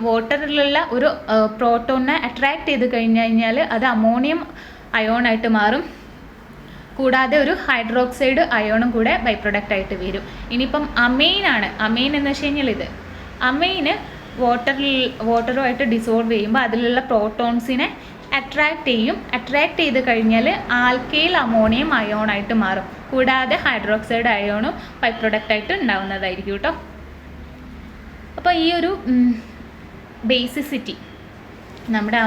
വാട്ടറിലുള്ള ഒരു പ്രോട്ടോണിനെ അട്രാക്ട് ചെയ്ത് കഴിഞ്ഞാൽ അത് അമോണിയം അയോണായിട്ട് മാറും. കൂടാതെ ഒരു ഹൈഡ്രോക്സൈഡ് അയോണും കൂടെ ബൈ പ്രൊഡക്റ്റ് ആയിട്ട് വരും. ഇനിയിപ്പം അമൈനാണ്, അമൈൻ എന്ന് വെച്ച് കഴിഞ്ഞാൽ ഇത് അമൈന് വാട്ടറുമായിട്ട് ഡിസോൾവ് ചെയ്യുമ്പോൾ അതിലുള്ള പ്രോട്ടോൺസിനെ അട്രാക്റ്റ് ചെയ്യും. അട്രാക്റ്റ് ചെയ്ത് കഴിഞ്ഞാൽ ആൽക്കൈൽ അമോണിയം അയോണായിട്ട് മാറും. കൂടാതെ ഹൈഡ്രോക്സൈഡ് അയോണും ബൈ പ്രൊഡക്റ്റായിട്ട് ഉണ്ടാവുന്നതായിരിക്കും കേട്ടോ. അപ്പോൾ ഈ ഒരു ബേസിസിറ്റി, നമ്മുടെ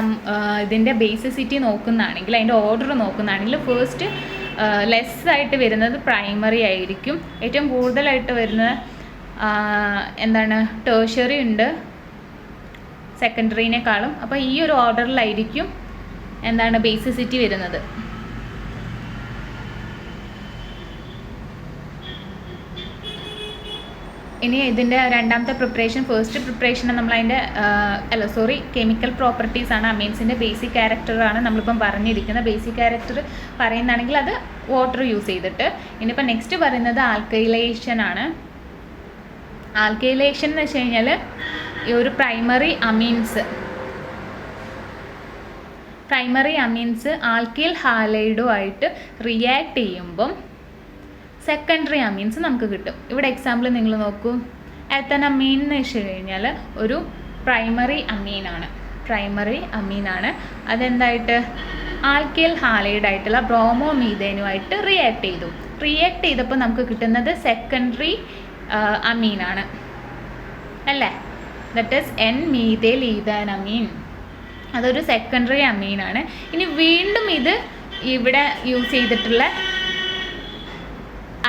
ഇതിൻ്റെ ബേസിസിറ്റി നോക്കുന്നതാണെങ്കിൽ, അതിൻ്റെ ഓർഡർ നോക്കുന്നതാണെങ്കിൽ ഫസ്റ്റ് ലെസ്സായിട്ട് വരുന്നത് പ്രൈമറി ആയിരിക്കും. ഏറ്റവും കൂടുതലായിട്ട് വരുന്നത് ടേർഷ്യറി ഉണ്ട് സെക്കൻഡറിനേക്കാളും. അപ്പോൾ ഈ ഒരു ഓർഡറിലായിരിക്കും ബേസിസിറ്റി വരുന്നത്. ഇനി ഇതിൻ്റെ രണ്ടാമത്തെ പ്രിപ്പറേഷൻ, ഫസ്റ്റ് പ്രിപ്പറേഷൻ നമ്മളതിൻ്റെ കെമിക്കൽ പ്രോപ്പർട്ടീസ് ആണ്. അമീൻസിൻ്റെ ബേസിക് ക്യാരക്ടറാണ് നമ്മളിപ്പം പറഞ്ഞിരിക്കുന്നത്. ബേസിക് ക്യാരക്ടർ പറയുന്നതാണെങ്കിൽ അത് വാട്ടർ യൂസ് ചെയ്തിട്ട്. ഇനിയിപ്പോൾ നെക്സ്റ്റ് പറയുന്നത് ആൽക്കൈലേഷൻ ആണ്. ആൽക്കൈലേഷൻ എന്ന് വെച്ച് കഴിഞ്ഞാൽ ഈ ഒരു പ്രൈമറി അമീൻസ് ആൽക്കൈൽ ഹാലൈഡുമായിട്ട് റിയാക്ട് ചെയ്യുമ്പം സെക്കൻഡറി അമീൻസ് നമുക്ക് കിട്ടും. ഇവിടെ എക്സാമ്പിൾ നിങ്ങൾ നോക്കൂ. എത്തനമീൻ എന്ന് വെച്ച് കഴിഞ്ഞാൽ ഒരു പ്രൈമറി അമീനാണ്. അതെന്തായിട്ട് ആൽക്കൈൽ ഹാലൈഡായിട്ടുള്ള ബ്രോമോമീഥേനുമായിട്ട് റിയാക്ട് ചെയ്തപ്പോൾ നമുക്ക് കിട്ടുന്നത് സെക്കൻഡറി അമീനാണ് അല്ലേ. That is N-methyl ethanamine. അതൊരു സെക്കൻഡറി അമീനാണ്. ഇനി വീണ്ടും ഇത് ഇവിടെ യൂസ് ചെയ്തിട്ടുള്ള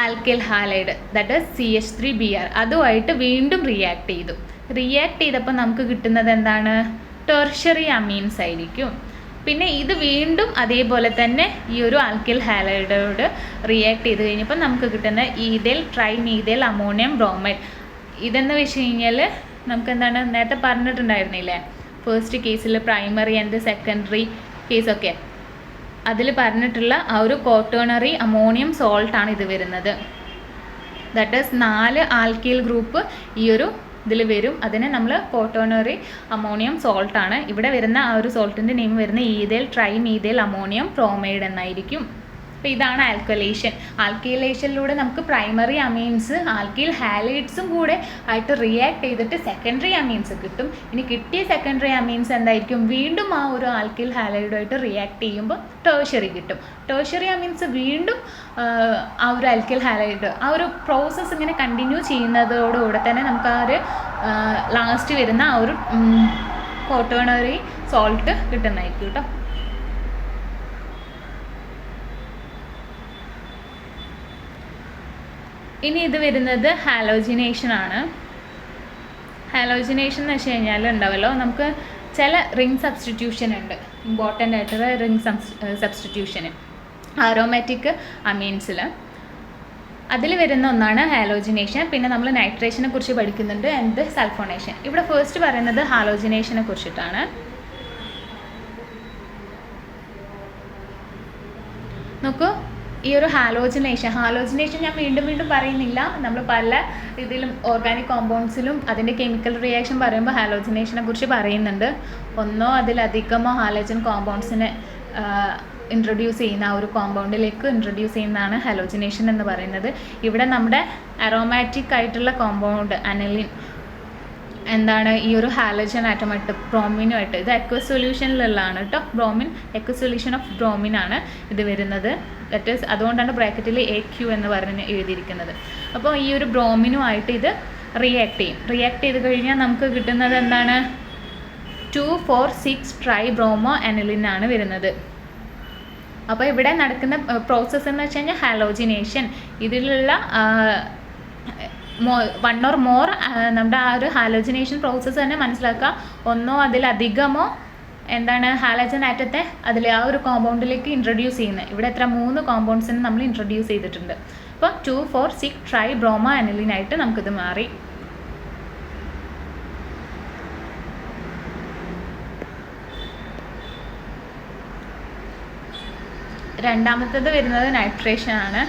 alkyl halide, that is CH3Br, അതുമായിട്ട് വീണ്ടും റിയാക്ട് ചെയ്തപ്പോൾ നമുക്ക് കിട്ടുന്നത് എന്താണ്? ടെർഷ്യറി അമീൻസ് ആയിരിക്കും. പിന്നെ ഇത് വീണ്ടും അതേപോലെ തന്നെ ഈ ഒരു ആൽക്കൈൽ ഹാലൈഡോട് റിയാക്ട് ചെയ്ത് കഴിഞ്ഞപ്പോൾ നമുക്ക് കിട്ടുന്ന ഈഥൈൽ ട്രൈമീഥൈൽ അമോണിയം ബ്രോമൈഡ്. ഇതെന്ന് വെച്ച് കഴിഞ്ഞാൽ നമുക്ക് നേരത്തെ പറഞ്ഞിട്ടുണ്ടായിരുന്നില്ലേ ഫസ്റ്റ് കേസിൽ പ്രൈമറി ആൻഡ് സെക്കൻഡറി കേസൊക്കെ, അതിൽ പറഞ്ഞിട്ടുള്ള ആ ഒരു ക്വാട്ടേണറി അമോണിയം സോൾട്ടാണ് ഇത് വരുന്നത്. ദാറ്റ് ഈസ് 4 ആൽക്കൈൽ ഗ്രൂപ്പ് ഈ ഒരു ഇതിൽ വരും. അതിനെ നമ്മൾ ക്വാട്ടേണറി അമോണിയം സോൾട്ടാണ്. ഇവിടെ വരുന്ന ആ ഒരു സോൾട്ടിൻ്റെ നെയിം വരുന്ന ഈഥൈൽ ട്രൈമീഥൈൽ അമോണിയം ബ്രോമൈഡ് എന്നായിരിക്കും. അപ്പോൾ ഇതാണ് ആൽക്കൈലേഷൻ. ആൽക്കൈലേഷനിലൂടെ നമുക്ക് പ്രൈമറി അമീൻസ് ആൽക്കൈൽ ഹാലൈഡ്സും കൂടെ ആയിട്ട് റിയാക്ട് ചെയ്തിട്ട് സെക്കൻഡറി അമീൻസ് കിട്ടും. ഇനി കിട്ടിയ സെക്കൻഡറി അമീൻസ് എന്തായിരിക്കും? വീണ്ടും ആ ഒരു ആൽക്കൈൽ ഹാലൈഡുമായിട്ട് റിയാക്ട് ചെയ്യുമ്പോൾ ടേർഷ്യറി കിട്ടും. ടേർഷ്യറി അമീൻസ് വീണ്ടും ആ ഒരു ആൽക്കൈൽ ഹാലൈഡ് ആ ഒരു പ്രോസസ്സ് ഇങ്ങനെ കണ്ടിന്യൂ ചെയ്യുന്നതോടുകൂടെ തന്നെ നമുക്ക് ആ ഒരു ലാസ്റ്റ് വരുന്ന ആ ഒരു ക്വാട്ടേണറി സോൾട്ട് കിട്ടുന്നതായിരിക്കും കേട്ടോ. ഇനി ഇത് വരുന്നത് ഹാലോജിനേഷൻ ആണ്. ഹാലോജിനേഷൻ എന്ന് വെച്ച് കഴിഞ്ഞാൽ ഉണ്ടാവല്ലോ, നമുക്ക് ചില റിംഗ് സബ്സ്റ്റിറ്റ്യൂഷൻ ഉണ്ട്, ഇമ്പോർട്ടൻ്റ് ആയിട്ടുള്ള റിംഗ് സബ്സ്റ്റിറ്റ്യൂഷന് ആരോമാറ്റിക് അമീൻസിൽ. അതിൽ വരുന്ന ഒന്നാണ് ഹാലോജിനേഷൻ. പിന്നെ നമ്മൾ നൈട്രേഷനെ കുറിച്ച് പഠിക്കുന്നുണ്ട് ആൻഡ് സൾഫോണേഷൻ. ഇവിടെ ഫസ്റ്റ് പറയുന്നത് ഹാലോജിനേഷനെ കുറിച്ചിട്ടാണ്. നോക്കൂ, ഈ ഒരു ഹാലോജിനേഷൻ ഞാൻ വീണ്ടും പറയുന്നില്ല. നമ്മൾ പല ഇതിലും ഓർഗാനിക് കോമ്പൗണ്ട്സിലും അതിൻ്റെ കെമിക്കൽ റിയാക്ഷൻ പറയുമ്പോൾ ഹാലോജിനേഷനെ കുറിച്ച് പറയുന്നുണ്ട്. ഒന്നോ അതിലധികമോ ഹാലോജൻ കോമ്പൗണ്ട്സിനെ ഇൻട്രൊഡ്യൂസ് ചെയ്യുന്ന ആ ഒരു കോമ്പൗണ്ടിലേക്ക് ഇൻട്രൊഡ്യൂസ് ചെയ്യുന്നതാണ് ഹാലോജിനേഷൻ എന്ന് പറയുന്നത്. ഇവിടെ നമ്മുടെ അറോമാറ്റിക് ആയിട്ടുള്ള കോമ്പൗണ്ട് അനലിൻ ഈ ഒരു ഹാലോജൻ ആറ്റമായിട്ട് ബ്രോമിനുമായിട്ട്, ഇത് എക്വസ് സൊല്യൂഷനിലുള്ളതാണ് കേട്ടോ. എക്വസ് സൊല്യൂഷൻ ഓഫ് ബ്രോമിൻ ആണ് ഇത് വരുന്നത്. ദറ്റ് ഈസ് അതുകൊണ്ടാണ് ബ്രാക്കറ്റിൽ AQ എന്ന് പറഞ്ഞ് എഴുതിയിരിക്കുന്നത്. അപ്പോൾ ഈ ഒരു ബ്രോമിനുമായിട്ട് ഇത് റിയാക്ട് ചെയ്ത് കഴിഞ്ഞാൽ നമുക്ക് കിട്ടുന്നത് 2,4,6 ട്രൈ ബ്രോമോ അനിലിനാണ് വരുന്നത്. അപ്പോൾ ഇവിടെ നടക്കുന്ന പ്രോസസ്സ് എന്ന് വെച്ച് കഴിഞ്ഞാൽ ഹാലോജിനേഷൻ. ഇതിലുള്ള 1 or more നമ്മുടെ ആ ഒരു ഹാലോജിനേഷൻ പ്രോസസ്സ് തന്നെ മനസ്സിലാക്കുക. ഒന്നോ അതിലധികമോ ഹാലോജൻ ആറ്റത്തെ അതിൽ ആ ഒരു കോമ്പൗണ്ടിലേക്ക് ഇൻട്രൊഡ്യൂസ് ചെയ്യുന്നത്. ഇവിടെ എത്ര 3 കോമ്പൗണ്ട്സിന് നമ്മൾ ഇൻട്രൊഡ്യൂസ് ചെയ്തിട്ടുണ്ട്. അപ്പോൾ 2,4,6 ട്രൈ ബ്രോമോ അനിലിനായിട്ട് നമുക്കിത് മാറി. രണ്ടാമത്തേത് വരുന്നത് നൈട്രേഷൻ ആണ്.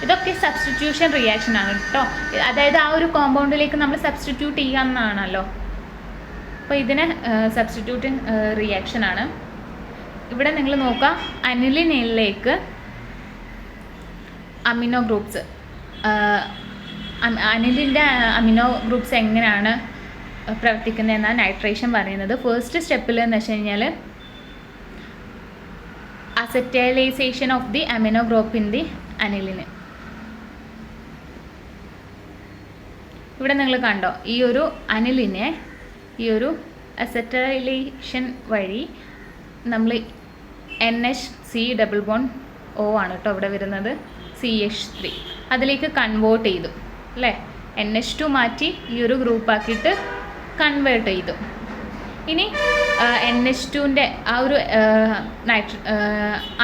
ഇതൊക്കെ സബ്സ്റ്റിറ്റ്യൂഷൻ റിയാക്ഷൻ ആണ് കേട്ടോ. അതായത് ആ ഒരു കോമ്പൗണ്ടിലേക്ക് നമ്മൾ സബ്സ്റ്റിറ്റ്യൂട്ട് ചെയ്യാമെന്നാണല്ലോ. അപ്പോൾ ഇതിന് സബ്സ്റ്റിറ്റ്യൂട്ടിങ് റിയാക്ഷൻ ആണ്. ഇവിടെ നിങ്ങൾ നോക്കുക, അനിലിനിലേക്ക് അമിനോ ഗ്രൂപ്പ്സ്, അനിലിൻ്റെ അമിനോ ഗ്രൂപ്പ്സ് എങ്ങനെയാണ് പ്രവർത്തിക്കുന്നതെന്നാണ് നൈട്രേഷൻ പറയുന്നത്. ഫസ്റ്റ് സ്റ്റെപ്പിൽ എന്ന് വെച്ച് കഴിഞ്ഞാൽ acetylisation of the amino group in the അനിലിന്. ഇവിടെ നിങ്ങൾ കണ്ടോ, ഈ ഒരു അനിലിനെ ഈ ഒരു അസറ്റൈലേഷൻ വഴി നമ്മൾ NH-C ഡബിൾ ബോണ്ട് O ആണ് കേട്ടോ ഇവിടെ വരുന്നത്, CH3 അതിലേക്ക് കൺവേർട്ട് ചെയ്തു അല്ലേ. NH2 മാറ്റി ഈ ഒരു ഗ്രൂപ്പാക്കിയിട്ട് കൺവേർട്ട് ചെയ്തു. ഇനി NH2ൻ്റെ ആ ഒരു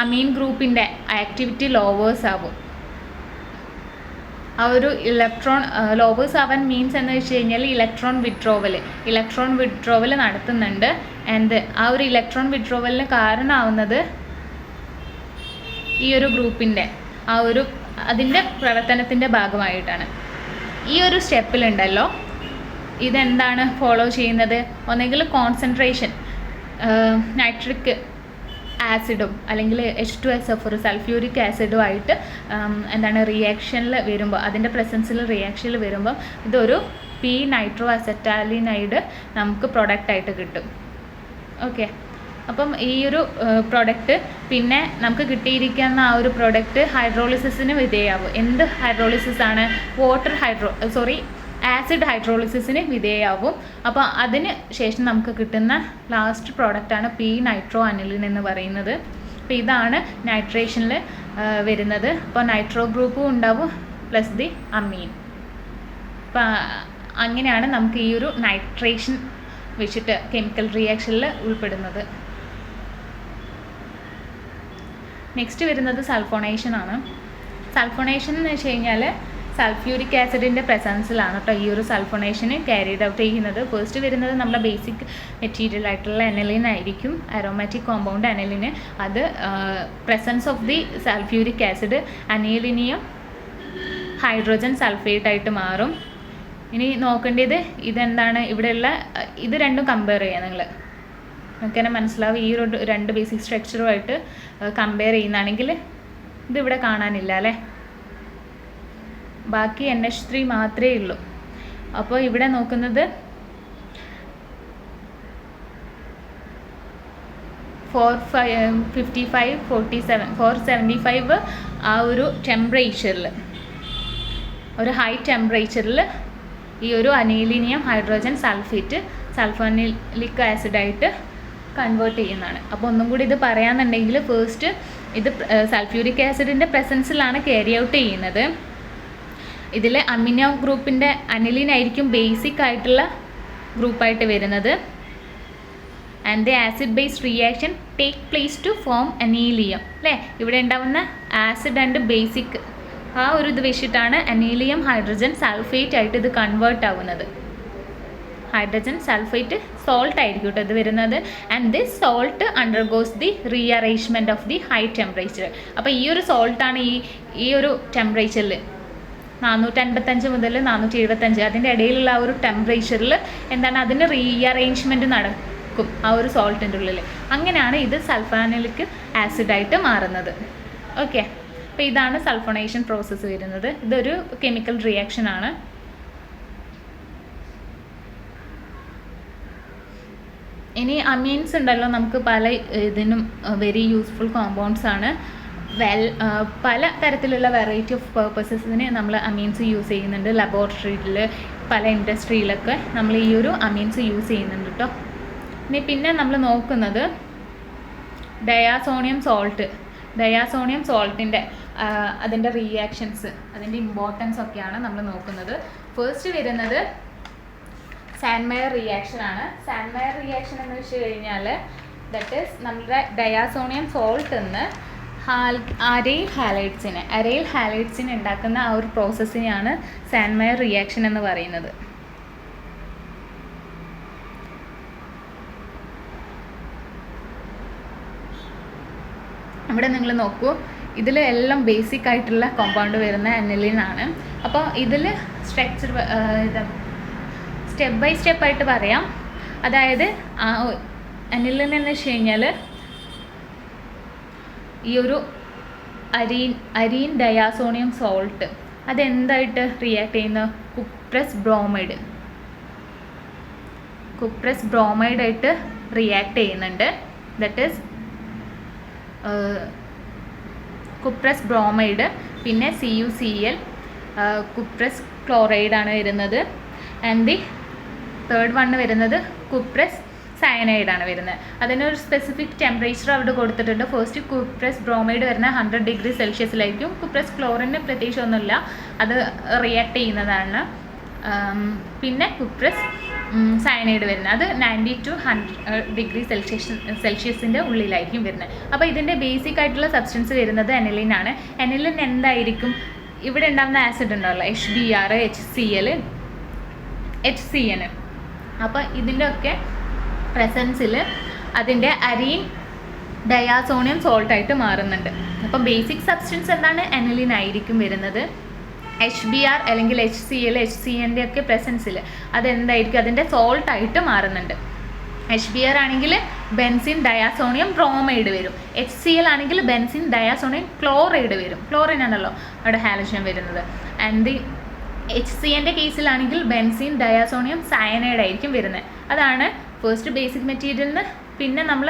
അമീൻ ഗ്രൂപ്പിൻ്റെ ആക്ടിവിറ്റി ലോവേഴ്സ് ആവും. ആ ഒരു ഇലക്ട്രോൺ ലോവേഴ്സ് ആവാൻ മീൻസ് എന്ന് വെച്ച് കഴിഞ്ഞാൽ ഇലക്ട്രോൺ വിഡ്രോവൽ നടത്തുന്നുണ്ട്. ആൻഡ് ആ ഒരു ഇലക്ട്രോൺ വിഡ്രോവലിന് കാരണമാവുന്നത് ഈ ഒരു ഗ്രൂപ്പിൻ്റെ ആ ഒരു അതിൻ്റെ പ്രവർത്തനത്തിൻ്റെ ഭാഗമായിട്ടാണ്. ഈ ഒരു സ്റ്റെപ്പിലുണ്ടല്ലോ ഇതെന്താണ് ഫോളോ ചെയ്യുന്നത്, ഒന്നെങ്കിൽ കോൺസെൻട്രേഷൻ നൈട്രിക് ആസിഡും അല്ലെങ്കിൽ H2SO4 സൾഫ്യൂരിക് ആസിഡുമായിട്ട് എന്താണ് റിയാക്ഷനിൽ വരുമ്പോൾ, അതിൻ്റെ പ്രസൻസിൽ റിയാക്ഷനിൽ വരുമ്പോൾ ഇതൊരു പി നൈട്രോ അസറ്റാലിനൈഡ് നമുക്ക് പ്രൊഡക്റ്റായിട്ട് കിട്ടും. ഓക്കെ, അപ്പം ഈ ഒരു പ്രൊഡക്റ്റ് പിന്നെ നമുക്ക് കിട്ടിയിരിക്കുന്ന ആ ഒരു പ്രൊഡക്റ്റ് ഹൈഡ്രോളിസിന് വിധേയമാവും. എന്ത് ഹൈഡ്രോളിസിസ് ആണ്? ആസിഡ് ഹൈഡ്രോളിസിന് വിധേയമാവും. അപ്പോൾ അതിന് ശേഷം നമുക്ക് കിട്ടുന്ന ലാസ്റ്റ് പ്രോഡക്റ്റാണ് പി നൈട്രോ അനിലിൻ എന്ന് പറയുന്നത്. അപ്പോൾ ഇതാണ് നൈട്രേഷനിൽ വരുന്നത്. അപ്പോൾ നൈട്രോ ഗ്രൂപ്പും ഉണ്ടാവും പ്ലസ് ദി അമീൻ. അപ്പോൾ അങ്ങനെയാണ് നമുക്ക് ഈ ഒരു നൈട്രേഷൻ വെച്ചിട്ട് കെമിക്കൽ റിയാക്ഷനിൽ ഉൾപ്പെടുന്നത്. നെക്സ്റ്റ് വരുന്നത് സൾഫോണേഷൻ ആണ്. സൾഫോണേഷൻ എന്ന് വെച്ച് കഴിഞ്ഞാൽ സൾഫ്യൂരിക് ആസിഡിൻ്റെ പ്രസൻസിലാണ് കേട്ടോ ഈ ഒരു സൾഫോണേഷന് ക്യാരിഡ് ഔട്ട് ചെയ്യുന്നത്. ഫസ്റ്റ് വരുന്നത് നമ്മുടെ ബേസിക് മെറ്റീരിയൽ ആയിട്ടുള്ള അനലിൻ ആയിരിക്കും, അരോമാറ്റിക് കോമ്പൗണ്ട് അനലിന്. അത് presence of the sulphuric acid anilinium hydrogen sulphate ആയിട്ട് മാറും. ഇനി നോക്കേണ്ടത് ഇതെന്താണ്, ഇവിടെയുള്ള ഇത് രണ്ടും കമ്പയർ ചെയ്യുക. നിങ്ങൾക്ക് തന്നെ മനസ്സിലാവും, ഈ ഒരു രണ്ട് ബേസിക് സ്ട്രക്ചറുമായിട്ട് കമ്പയർ ചെയ്യുന്നതാണെങ്കിൽ ഇതിവിടെ കാണാനില്ല അല്ലേ, ബാക്കി NH3 മാത്രമേ ഉള്ളൂ. അപ്പോൾ ഇവിടെ നോക്കുന്നത് 475 ആ ഒരു ടെമ്പറേച്ചറിൽ, ഒരു ഹൈ ടെമ്പറേച്ചറിൽ ഈ ഒരു അനീലിനിയം ഹൈഡ്രോജൻ സൾഫേറ്റ് സൾഫോനിലിക് ആസിഡായിട്ട് കൺവേർട്ട് ചെയ്യുന്നതാണ്. അപ്പോൾ ഒന്നും കൂടി ഇത് പറയാന്നുണ്ടെങ്കിൽ ഫസ്റ്റ് ഇത് സൾഫ്യൂരിക് ആസിഡിൻ്റെ പ്രസൻസിലാണ് ക്യാരി ഔട്ട് ചെയ്യുന്നത്. ഇതിൽ അമിനോ ഗ്രൂപ്പിൻ്റെ അനിലിനായിരിക്കും ബേസിക് ആയിട്ടുള്ള ഗ്രൂപ്പായിട്ട് വരുന്നത്. And the acid based reaction take place to form anilium അല്ലേ. ഇവിടെ ഉണ്ടാവുന്ന ആസിഡ് ആൻഡ് ബേസിക് ആ ഒരു ഇത് വെച്ചിട്ടാണ് അനീലിയം ഹൈഡ്രോജൻ സൾഫേറ്റ് ആയിട്ട് ഇത് കൺവേർട്ട് ആവുന്നത്. ഹൈഡ്രോജൻ സൾഫേറ്റ് സോൾട്ട് ആയിരിക്കും കേട്ടോ ഇത് വരുന്നത്. And this salt undergoes the rearrangement of the high temperature. അപ്പോൾ ഈ ഒരു സോൾട്ടാണ് ഈ ഒരു ടെമ്പറേച്ചറിൽ 455 മുതൽ 475 അതിൻ്റെ ഇടയിലുള്ള ആ ഒരു ടെമ്പറേച്ചറിൽ എന്താണ് അതിന് റീഅറേഞ്ച്മെൻറ്റ് നടക്കും ആ ഒരു സോൾട്ടിൻ്റെ ഉള്ളിൽ. അങ്ങനെയാണ് ഇത് സൾഫാനിലിക് ആസിഡായിട്ട് മാറുന്നത്. ഓക്കെ, അപ്പോൾ ഇതാണ് സൾഫോണേഷൻ പ്രോസസ്സ് വരുന്നത്. ഇതൊരു കെമിക്കൽ റിയാക്ഷൻ ആണ്. ഇനി അമീൻസ് ഉണ്ടല്ലോ, നമുക്ക് പല ഇതിനും വെരി യൂസ്ഫുൾ കോമ്പൗണ്ട്സ് ആണ്. പല തരത്തിലുള്ള വെറൈറ്റി ഓഫ് പേർപ്പസസിന് നമ്മൾ അമീൻസ് യൂസ് ചെയ്യുന്നുണ്ട്. ലബോറട്ടറിയിൽ പല ഇൻഡസ്ട്രിയിലൊക്കെ നമ്മൾ ഈ ഒരു അമീൻസ് യൂസ് ചെയ്യുന്നുണ്ട് കേട്ടോ. ഇനി പിന്നെ നമ്മൾ നോക്കുന്നത് ഡയാസോണിയം സോൾട്ടിൻ്റെ അതിൻ്റെ റിയാക്ഷൻസ്, അതിൻ്റെ ഇമ്പോർട്ടൻസ് ഒക്കെയാണ് നമ്മൾ നോക്കുന്നത്. ഫസ്റ്റ് വരുന്നത് സാൻമയർ റിയാക്ഷൻ ആണ്. സാൻമയർ റിയാക്ഷൻ എന്ന് വെച്ച് കഴിഞ്ഞാൽ ദറ്റ് ഈസ് നമ്മുടെ ഡയാസോണിയം സോൾട്ട് എന്ന് അരൈൽ ഹാലൈഡ്സിനെ ഉണ്ടാക്കുന്ന ആ ഒരു പ്രോസസ്സിനെയാണ് സാൻമയർ റിയാക്ഷൻ എന്ന് പറയുന്നത്. ഇവിടെ നിങ്ങൾ നോക്കൂ, ഇതിൽ എല്ലാം ബേസിക് ആയിട്ടുള്ള കോമ്പൗണ്ട് വരുന്ന അനിലിനാണ്. അപ്പോൾ ഇതിൽ സ്ട്രക്ചർ സ്റ്റെപ്പ് ബൈ സ്റ്റെപ്പായിട്ട് പറയാം. അതായത് അനിലിൻ എന്ന് വെച്ച് കഴിഞ്ഞാൽ ഈ ഒരു അരീൻ ഡയാസോണിയം സോൾട്ട് അതെന്തായിട്ട് റിയാക്ട് ചെയ്യുന്ന കുപ്രസ് ബ്രോമൈഡായിട്ട് റിയാക്ട് ചെയ്യുന്നുണ്ട്. ദറ്റ് ഈസ് കുപ്രസ് ബ്രോമൈഡ്, പിന്നെ CuCl കുപ്രസ് ക്ലോറൈഡാണ് വരുന്നത്. ആൻഡ് ദി തേർഡ് വണ്ണ് വരുന്നത് കുപ്രസ് സയനൈഡാണ് വരുന്നത്. അതിനൊരു സ്പെസിഫിക് ടെമ്പറേച്ചർ അവിടെ കൊടുത്തിട്ടുണ്ട്. ഫസ്റ്റ് കുപ്രസ് ബ്രോമൈഡ് വരുന്ന 100 ഡിഗ്രി സെൽഷ്യസിലായിരിക്കും. കുപ്രസ് ക്ലോറിന് പ്രത്യേകിച്ച് ഒന്നുമില്ല, അത് റിയാക്ട് ചെയ്യുന്നതാണ്. പിന്നെ കുപ്രസ് സയനൈഡ് വരുന്നത് അത് 90 to 100 ഡിഗ്രി സെൽഷ്യസിൻ്റെ ഉള്ളിലായിരിക്കും വരുന്നത്. അപ്പോൾ ഇതിൻ്റെ ബേസിക് ആയിട്ടുള്ള സബ്സ്റ്റൻസ് വരുന്നത് അനിലിനാണ്. അനിലിൻ എന്തായിരിക്കും? ഇവിടെ ഉണ്ടാകുന്ന ആസിഡ് ഉണ്ടാവില്ല, HBr, HCl, HCN. അപ്പോൾ ഇതിൻ്റെ ഒക്കെ പ്രസൻസിൽ അതിൻ്റെ അരീൻ ഡയാസോണിയം സോൾട്ടായിട്ട് മാറുന്നുണ്ട്. അപ്പം ബേസിക് സബ്സ്റ്റൻസ് എന്താണ്? അനിലിൻ ആയിരിക്കും വരുന്നത്. HBr അല്ലെങ്കിൽ HCl, HCN ഒക്കെ പ്രസൻസിൽ അതെന്തായിരിക്കും? അതിൻ്റെ സോൾട്ടായിട്ട് മാറുന്നുണ്ട്. HBr ആണെങ്കിൽ ബെൻസിൻ ഡയാസോണിയം ബ്രോമൈഡ് വരും. HCl ആണെങ്കിൽ ബെൻസിൻ ഡയാസോണിയം ക്ലോറൈഡ് വരും. ക്ലോറിൻ ആണല്ലോ അവിടെ ഹാലജൻ വരുന്നത്. ആൻഡ് ദി HCN കേസിലാണെങ്കിൽ ബെൻസിൻ ഡയാസോണിയം സയനൈഡ് ആയിരിക്കും വരുന്നത്. അതാണ് ഫസ്റ്റ് ബേസിക് മെറ്റീരിയലിന്. പിന്നെ നമ്മൾ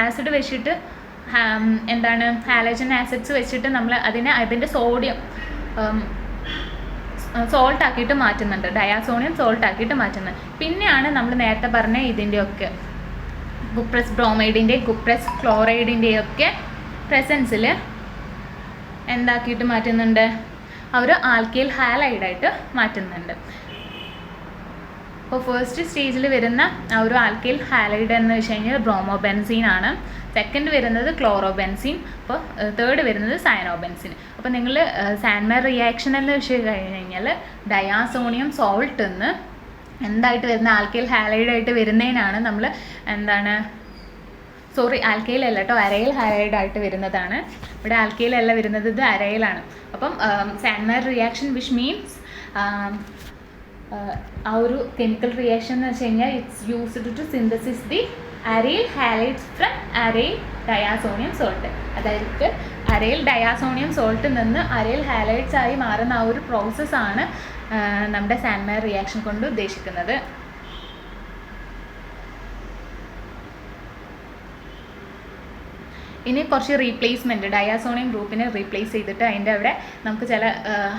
ആസിഡ് വെച്ചിട്ട് എന്താണ് ഹാലജൻ ആസിഡ്സ് വെച്ചിട്ട് നമ്മൾ അതിൻ്റെ സോഡിയം സോൾട്ട് ആക്കിയിട്ട് മാറ്റുന്നുണ്ട്, ഡയാസോണിയം സോൾട്ട് ആക്കിയിട്ട് മാറ്റുന്നത്. പിന്നെയാണ് നമ്മൾ നേരത്തെ പറഞ്ഞ ഇതിൻ്റെയൊക്കെ കുപ്രസ് ബ്രോമൈഡിൻ്റെയും കുപ്രസ് ക്ലോറൈഡിൻ്റെയൊക്കെ പ്രസൻസിൽ എന്താക്കിയിട്ട് മാറ്റുന്നുണ്ട്? അവർ ആൽക്കൈൽ ഹാലൈഡായിട്ട് മാറ്റുന്നുണ്ട്. അപ്പോൾ ഫസ്റ്റ് സ്റ്റേജിൽ വരുന്ന ആ ഒരു ആൽക്കൈൽ ഹാലൈഡ് എന്ന് വെച്ച് കഴിഞ്ഞാൽ ബ്രോമോബെൻസീൻ ആണ്. സെക്കൻഡ് വരുന്നത് ക്ലോറോബെൻസീൻ. അപ്പോൾ തേർഡ് വരുന്നത് സയനോബെൻസീൻ. അപ്പോൾ നിങ്ങൾ സാൻഡ്മർ റിയാക്ഷൻ എന്ന് വെച്ച് കഴിഞ്ഞാൽ ഡയാസോണിയം സോൾട്ട് എന്ന് എന്തായിട്ട് വരുന്ന ആൽക്കൈൽ ഹാലൈഡായിട്ട് വരുന്നതിനാണ് നമ്മൾ എന്താണ് ആൽക്കൈൽ അല്ല കേട്ടോ, അരൈൽ ഹാലൈഡായിട്ട് വരുന്നതാണ്. ഇവിടെ ആൽക്കൈൽ അല്ല വരുന്നത്, ഇത് അരൈലാണ്. അപ്പം സാൻഡ്മർ റിയാക്ഷൻ വിച്ച് മീൻസ് ആ ഒരു കെമിക്കൽ റിയാക്ഷൻ എന്ന് വെച്ച് കഴിഞ്ഞാൽ it's used to synthesis the aryl halides from aryl diazonium salt. അതായത് അരൈൽ ഡയാസോണിയം സോൾട്ടിൽ നിന്ന് അരൈൽ ഹാലൈഡ്സ് ആയി മാറുന്ന ആ ഒരു പ്രോസസ്സാണ് നമ്മുടെ സാൻഡ്മർ റിയാക്ഷൻ കൊണ്ട് ഉദ്ദേശിക്കുന്നത്. ഇനി കുറച്ച് റീപ്ലേസ്മെൻറ്റ്, ഡയാസോണിയം ഗ്രൂപ്പിനെ റീപ്ലേസ് ചെയ്തിട്ട് അതിൻ്റെ അവിടെ നമുക്ക് ചില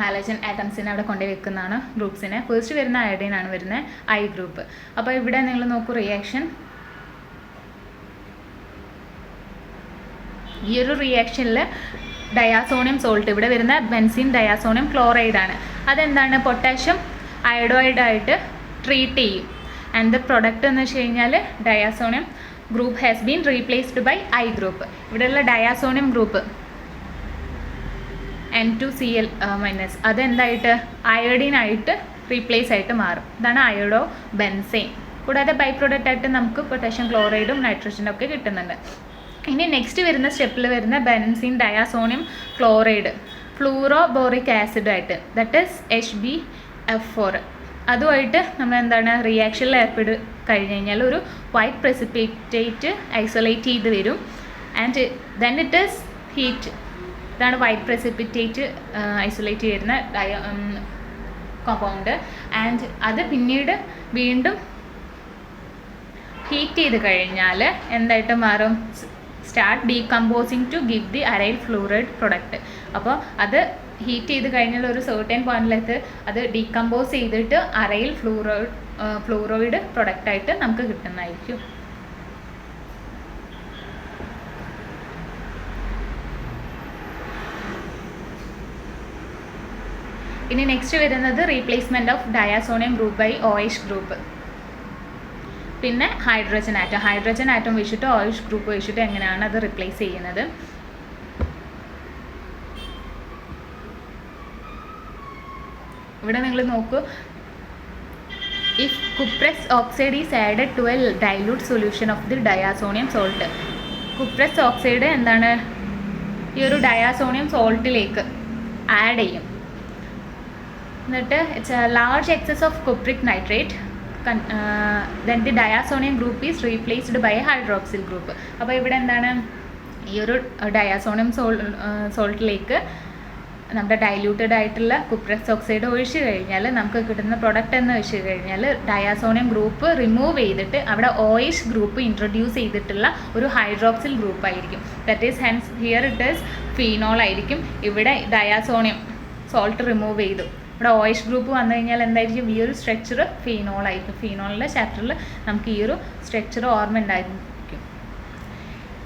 ഹാലജൻ ആറ്റംസിനെ അവിടെ കൊണ്ടുപോയി വെക്കുന്നതാണ് ഗ്രൂപ്പ്സിനെ. ഫസ്റ്റ് വരുന്ന അയഡൈൻ ആണ് വരുന്നത്, I ഗ്രൂപ്പ്. അപ്പോൾ ഇവിടെ നിങ്ങൾ നോക്കൂ റിയാക്ഷൻ. ഈ ഒരു റിയാക്ഷനിൽ ഡയാസോണിയം സോൾട്ട്, ഇവിടെ വരുന്ന ബെൻസിൻ ഡയാസോണിയം ക്ലോറൈഡാണ്. അതെന്താണ്? പൊട്ടാഷ്യം അയഡോയിഡായിട്ട് ട്രീറ്റ് ചെയ്യും. ആൻഡ് ദ പ്രൊഡക്റ്റ് എന്ന് വെച്ച് കഴിഞ്ഞാൽ diazonium group has been replaced by I group. ഇവിടെയുള്ള ഡയാസോണിയം ഗ്രൂപ്പ് N2Cl മൈനസ് അതെന്തായിട്ട് അയോഡീനായിട്ട് റീപ്ലേസ് ആയിട്ട് മാറും. ഇതാണ് അയോഡോ ബെൻസൈൻ. കൂടാതെ ബൈ പ്രോഡക്റ്റ് ആയിട്ട് നമുക്ക് പൊട്ടാഷ്യം ക്ലോറൈഡും നൈട്രജനും ഒക്കെ കിട്ടുന്നുണ്ട്. ഇനി നെക്സ്റ്റ് വരുന്ന സ്റ്റെപ്പിൽ വരുന്ന ബെൻസിൻ ഡയാസോണിയം ക്ലോറൈഡ് ഫ്ലൂറോബോറിക് ആസിഡായിട്ട്, ദറ്റ് ഈസ് HbF4, അതുമായിട്ട് നമ്മൾ എന്താണ് റിയാക്ഷനിൽ ഏർപ്പെട്ട് കഴിഞ്ഞ് കഴിഞ്ഞാൽ ഒരു വൈറ്റ് പ്രസിപ്പിറ്റേറ്റ് ഐസൊലേറ്റ് ചെയ്ത് വരും. And then it is heat. ഇതാണ് വൈറ്റ് പ്രസിപ്പിറ്റേറ്റ് ഐസൊലേറ്റ് ചെയ്യുന്ന കോമ്പൗണ്ട്. ആൻഡ് അത് പിന്നീട് വീണ്ടും ഹീറ്റ് ചെയ്ത് കഴിഞ്ഞാൽ എന്തായിട്ട് മാറും? Start decomposing to give the aryl fluoride product. അപ്പോൾ അത് ഹീറ്റ് ചെയ്ത് കഴിഞ്ഞാൽ ഒരു സെർട്ടൻ പോയിന്റിലേക്ക് അത് ഡീകമ്പോസ് ചെയ്തിട്ട് അരൈൽ ഫ്ലൂറോയിഡ് പ്രൊഡക്റ്റായിട്ട് നമുക്ക് കിട്ടുന്നതായിരിക്കും. ഇനി നെക്സ്റ്റ് വരുന്നത് replacement of diazonium group by OH group. പിന്നെ ഹൈഡ്രജൻ ആറ്റം വെച്ചിട്ട് OH ഗ്രൂപ്പ് വെച്ചിട്ട് എങ്ങനെയാണ് അത് റിപ്ലേസ് ചെയ്യുന്നത്? ഇവിടെ നിങ്ങൾ നോക്കൂ. If cuprous oxide is added to a dilute solution of the diazonium salt. Cuprous oxide എന്താണ്? ഈ ഒരു ഡയാസോണിയം സോൾട്ടിലേക്ക് ആഡ് ചെയ്യും. എന്നിട്ട് it's a large excess of cupric nitrate, then the diazonium group is replaced by a hydroxyl group. അപ്പോൾ ഇവിടെ എന്താണ്? ഈ ഒരു ഡയാസോണിയം സോൾട്ടിലേക്ക് നമ്മുടെ ഡൈല്യൂട്ടഡ് ആയിട്ടുള്ള കുപ്രസ് ഓക്സൈഡ് ഒഴിച്ച് കഴിഞ്ഞാൽ നമുക്ക് കിട്ടുന്ന പ്രൊഡക്റ്റ് എന്ന് വെച്ച് കഴിഞ്ഞാൽ ഡയാസോണിയം ഗ്രൂപ്പ് റിമൂവ് ചെയ്തിട്ട് അവിടെ OH ഗ്രൂപ്പ് ഇൻട്രൊഡ്യൂസ് ചെയ്തിട്ടുള്ള ഒരു ഹൈഡ്രോക്സിൽ ഗ്രൂപ്പ് ആയിരിക്കും. That is hence here it is phenol ആയിരിക്കും. ഇവിടെ ഡയാസോണിയം സോൾട്ട് റിമൂവ് ചെയ്തു, ഇവിടെ OH ഗ്രൂപ്പ് വന്നു കഴിഞ്ഞാൽ എന്തായിരിക്കും? ഈ ഒരു സ്ട്രക്ചർ ഫീനോൾ ആയിരിക്കും. ഫീനോളിൻ്റെ ചാപ്റ്ററിൽ നമുക്ക് ഈ ഒരു സ്ട്രക്ചർ ഓർമ്മ ഉണ്ടായിരിക്കും.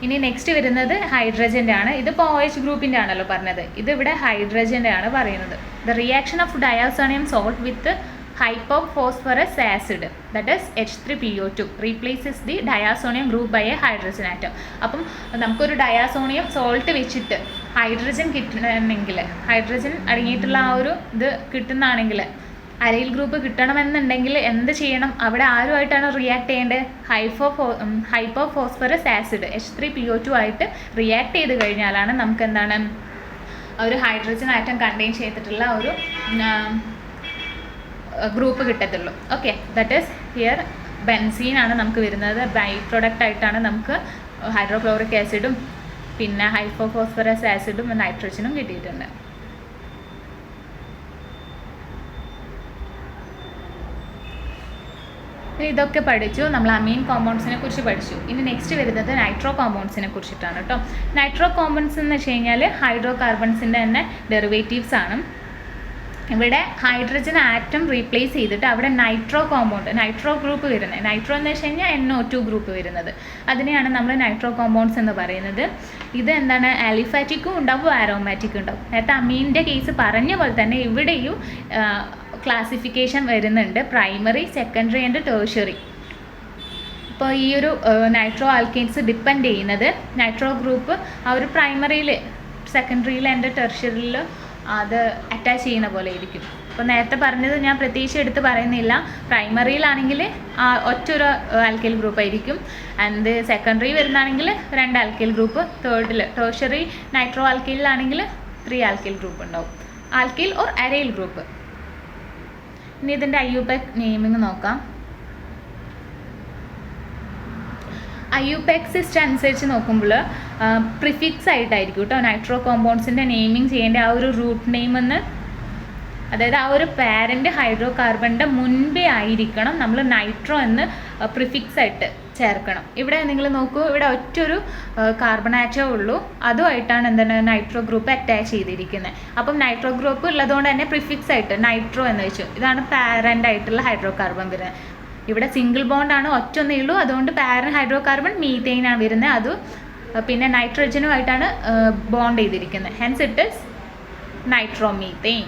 ഇനി നെക്സ്റ്റ് വരുന്നത് ഹൈഡ്രജൻ്റെ ആണ്. ഇതിപ്പോൾ OH ഗ്രൂപ്പിൻ്റെ ആണല്ലോ പറഞ്ഞത്, ഇതിവിടെ ഹൈഡ്രജൻ്റെ ആണ് പറയുന്നത്. The reaction of diazonium salt with hypophosphorous acid that is H3PO2 replaces the diazonium group by a hydrogen atom. അപ്പം നമുക്കൊരു ഡയാസോണിയം സോൾട്ട് വെച്ചിട്ട് ഹൈഡ്രജൻ കിട്ടണമെങ്കിൽ, ഹൈഡ്രജൻ അടങ്ങിയിട്ടുള്ള ആ ഒരു ഇത് കിട്ടുന്നതാണെങ്കിൽ, അരയിൽ ഗ്രൂപ്പ് കിട്ടണമെന്നുണ്ടെങ്കിൽ എന്ത് ചെയ്യണം? അവിടെ ആരുമായിട്ടാണ് റിയാക്ട് ചെയ്യേണ്ടത്? ഹൈപ്പോഫോസ്ഫറസ് ആസിഡ് H3PO2 ആയിട്ട് റിയാക്ട് ചെയ്ത് കഴിഞ്ഞാലാണ് നമുക്ക് എന്താണ് ഒരു ഹൈഡ്രജൻ ആറ്റം കണ്ടെയ്ൻ ചെയ്തിട്ടുള്ള ഒരു ഗ്രൂപ്പ് കിട്ടത്തുള്ളൂ. Okay, that is here benzene ആണ് നമുക്ക് വരുന്നത്. ബൈ പ്രൊഡക്റ്റ് ആയിട്ടാണ് നമുക്ക് ഹൈഡ്രോക്ലോറിക് ആസിഡും പിന്നെ ഹൈപ്പോഫോസ്ഫറസ് ആസിഡും നൈട്രജനും കിട്ടിയിട്ടുണ്ട്. ഇതൊക്കെ പഠിച്ചു, നമ്മൾ അമീൻ കോമ്പൗണ്ട്സിനെ കുറിച്ച് പഠിച്ചു. ഇനി നെക്സ്റ്റ് വരുന്നത് നൈട്രോ കോമ്പൗണ്ട്സിനെ കുറിച്ചിട്ടാണ് കേട്ടോ. നൈട്രോ കോമ്പൗണ്ട്സ് എന്ന് വെച്ച് കഴിഞ്ഞാൽ ഹൈഡ്രോ കാർബൺസിൻ്റെ തന്നെ ഡെറിവേറ്റീവ്സ് ആണ്. ഇവിടെ ഹൈഡ്രജൻ ആറ്റം റീപ്ലേസ് ചെയ്തിട്ട് അവിടെ നൈട്രോ കോമ്പൗണ്ട്, നൈട്രോ ഗ്രൂപ്പ് വരുന്നത്, നൈട്രോ എന്ന് വെച്ച് കഴിഞ്ഞാൽ NO2 ഗ്രൂപ്പ് വരുന്നത്, അതിനെയാണ് നമ്മൾ നൈട്രോ കോമ്പൗണ്ട്സ് എന്ന് പറയുന്നത്. ഇത് എന്താണ്? ആലിഫാറ്റിക്കും ഉണ്ടാവും, ആരോമാറ്റിക്കും ഉണ്ടാവും. നേരത്തെ അമീൻ്റെ കേസ് പറഞ്ഞ പോലെ തന്നെ ഇവിടെയും ക്ലാസിഫിക്കേഷൻ വരുന്നുണ്ട്, പ്രൈമറി, സെക്കൻഡറി ആൻഡ് ടേഴ്ഷ്യറി. ഇപ്പോൾ ഈ ഒരു നൈട്രോ ആൽക്കെയ്ൻസ് ഡിപ്പെൻഡ് ചെയ്യുന്നത് നൈട്രോ ഗ്രൂപ്പ് ആ ഒരു പ്രൈമറിയിൽ, സെക്കൻഡറിയിൽ ആൻഡ് ടെർഷ്യറിയിൽ അത് അറ്റാച്ച് ചെയ്യുന്ന പോലെ ഇരിക്കും. അപ്പോൾ നേരത്തെ പറഞ്ഞത് ഞാൻ പ്രത്യേകിച്ച് എടുത്ത് പറയുന്നില്ല. പ്രൈമറിയിലാണെങ്കിൽ ഒറ്റൊരു ആൽക്കൈൽ ഗ്രൂപ്പ് ആയിരിക്കും, ആൻഡ് സെക്കൻഡറി വരുന്നതാണെങ്കിൽ 2 ആൽക്കൈൽ ഗ്രൂപ്പ്, തേർഡിൽ ടേർഷ്യറി നൈട്രോ ആൽക്കൈലിലാണെങ്കിൽ 3 ആൽക്കൈൽ ഗ്രൂപ്പ് ഉണ്ടാവും, ആൽക്കൈൽ ഓർ അരൈൽ ഗ്രൂപ്പ്. ഇനി ഇതിൻ്റെ IUPAC നെയിമിങ് നോക്കാം. IUPAC സിസ്റ്റം അനുസരിച്ച് നോക്കുമ്പോൾ പ്രിഫിക്സ് ആയിട്ടായിരിക്കും കേട്ടോ നൈട്രോ കോമ്പൗണ്ട്സിൻ്റെ നെയിമിങ് ചെയ്യേണ്ട. ആ ഒരു റൂട്ട് നെയിം എന്ന്, അതായത് ആ ഒരു പാരൻ്റ് ഹൈഡ്രോ കാർബണിൻ്റെ മുൻപേ ആയിരിക്കണം നമ്മൾ നൈട്രോ എന്ന് പ്രിഫിക്സ് ആയിട്ട് ചേർക്കണം. ഇവിടെ നിങ്ങൾ നോക്കൂ, ഇവിടെ ഒറ്റൊരു കാർബൺ ആറ്റമേ ഉള്ളൂ, അതുമായിട്ടാണ് എന്താണ് നൈട്രോ ഗ്രൂപ്പ് അറ്റാച്ച് ചെയ്തിരിക്കുന്നത്. അപ്പം നൈട്രോ ഗ്രൂപ്പ് ഉള്ളതുകൊണ്ട് തന്നെ പ്രിഫിക്സ് ആയിട്ട് നൈട്രോ എന്ന് വെച്ചു. ഇതാണ് പാരൻ്റ് ആയിട്ടുള്ള ഹൈഡ്രോ കാർബൺ വരുന്നത്. ഇവിടെ സിംഗിൾ ബോണ്ടാണ്, ഒറ്റൊന്നേ ഉള്ളൂ, അതുകൊണ്ട് പാരൻ ഹൈഡ്രോ കാർബൺ മീതെയിനാണ് വരുന്നത്. അത് പിന്നെ നൈട്രജനുമായിട്ടാണ് ബോണ്ട് ചെയ്തിരിക്കുന്നത്, ഹെൻസ് ഇറ്റ് ഇസ് നൈട്രോമീതെയിൻ.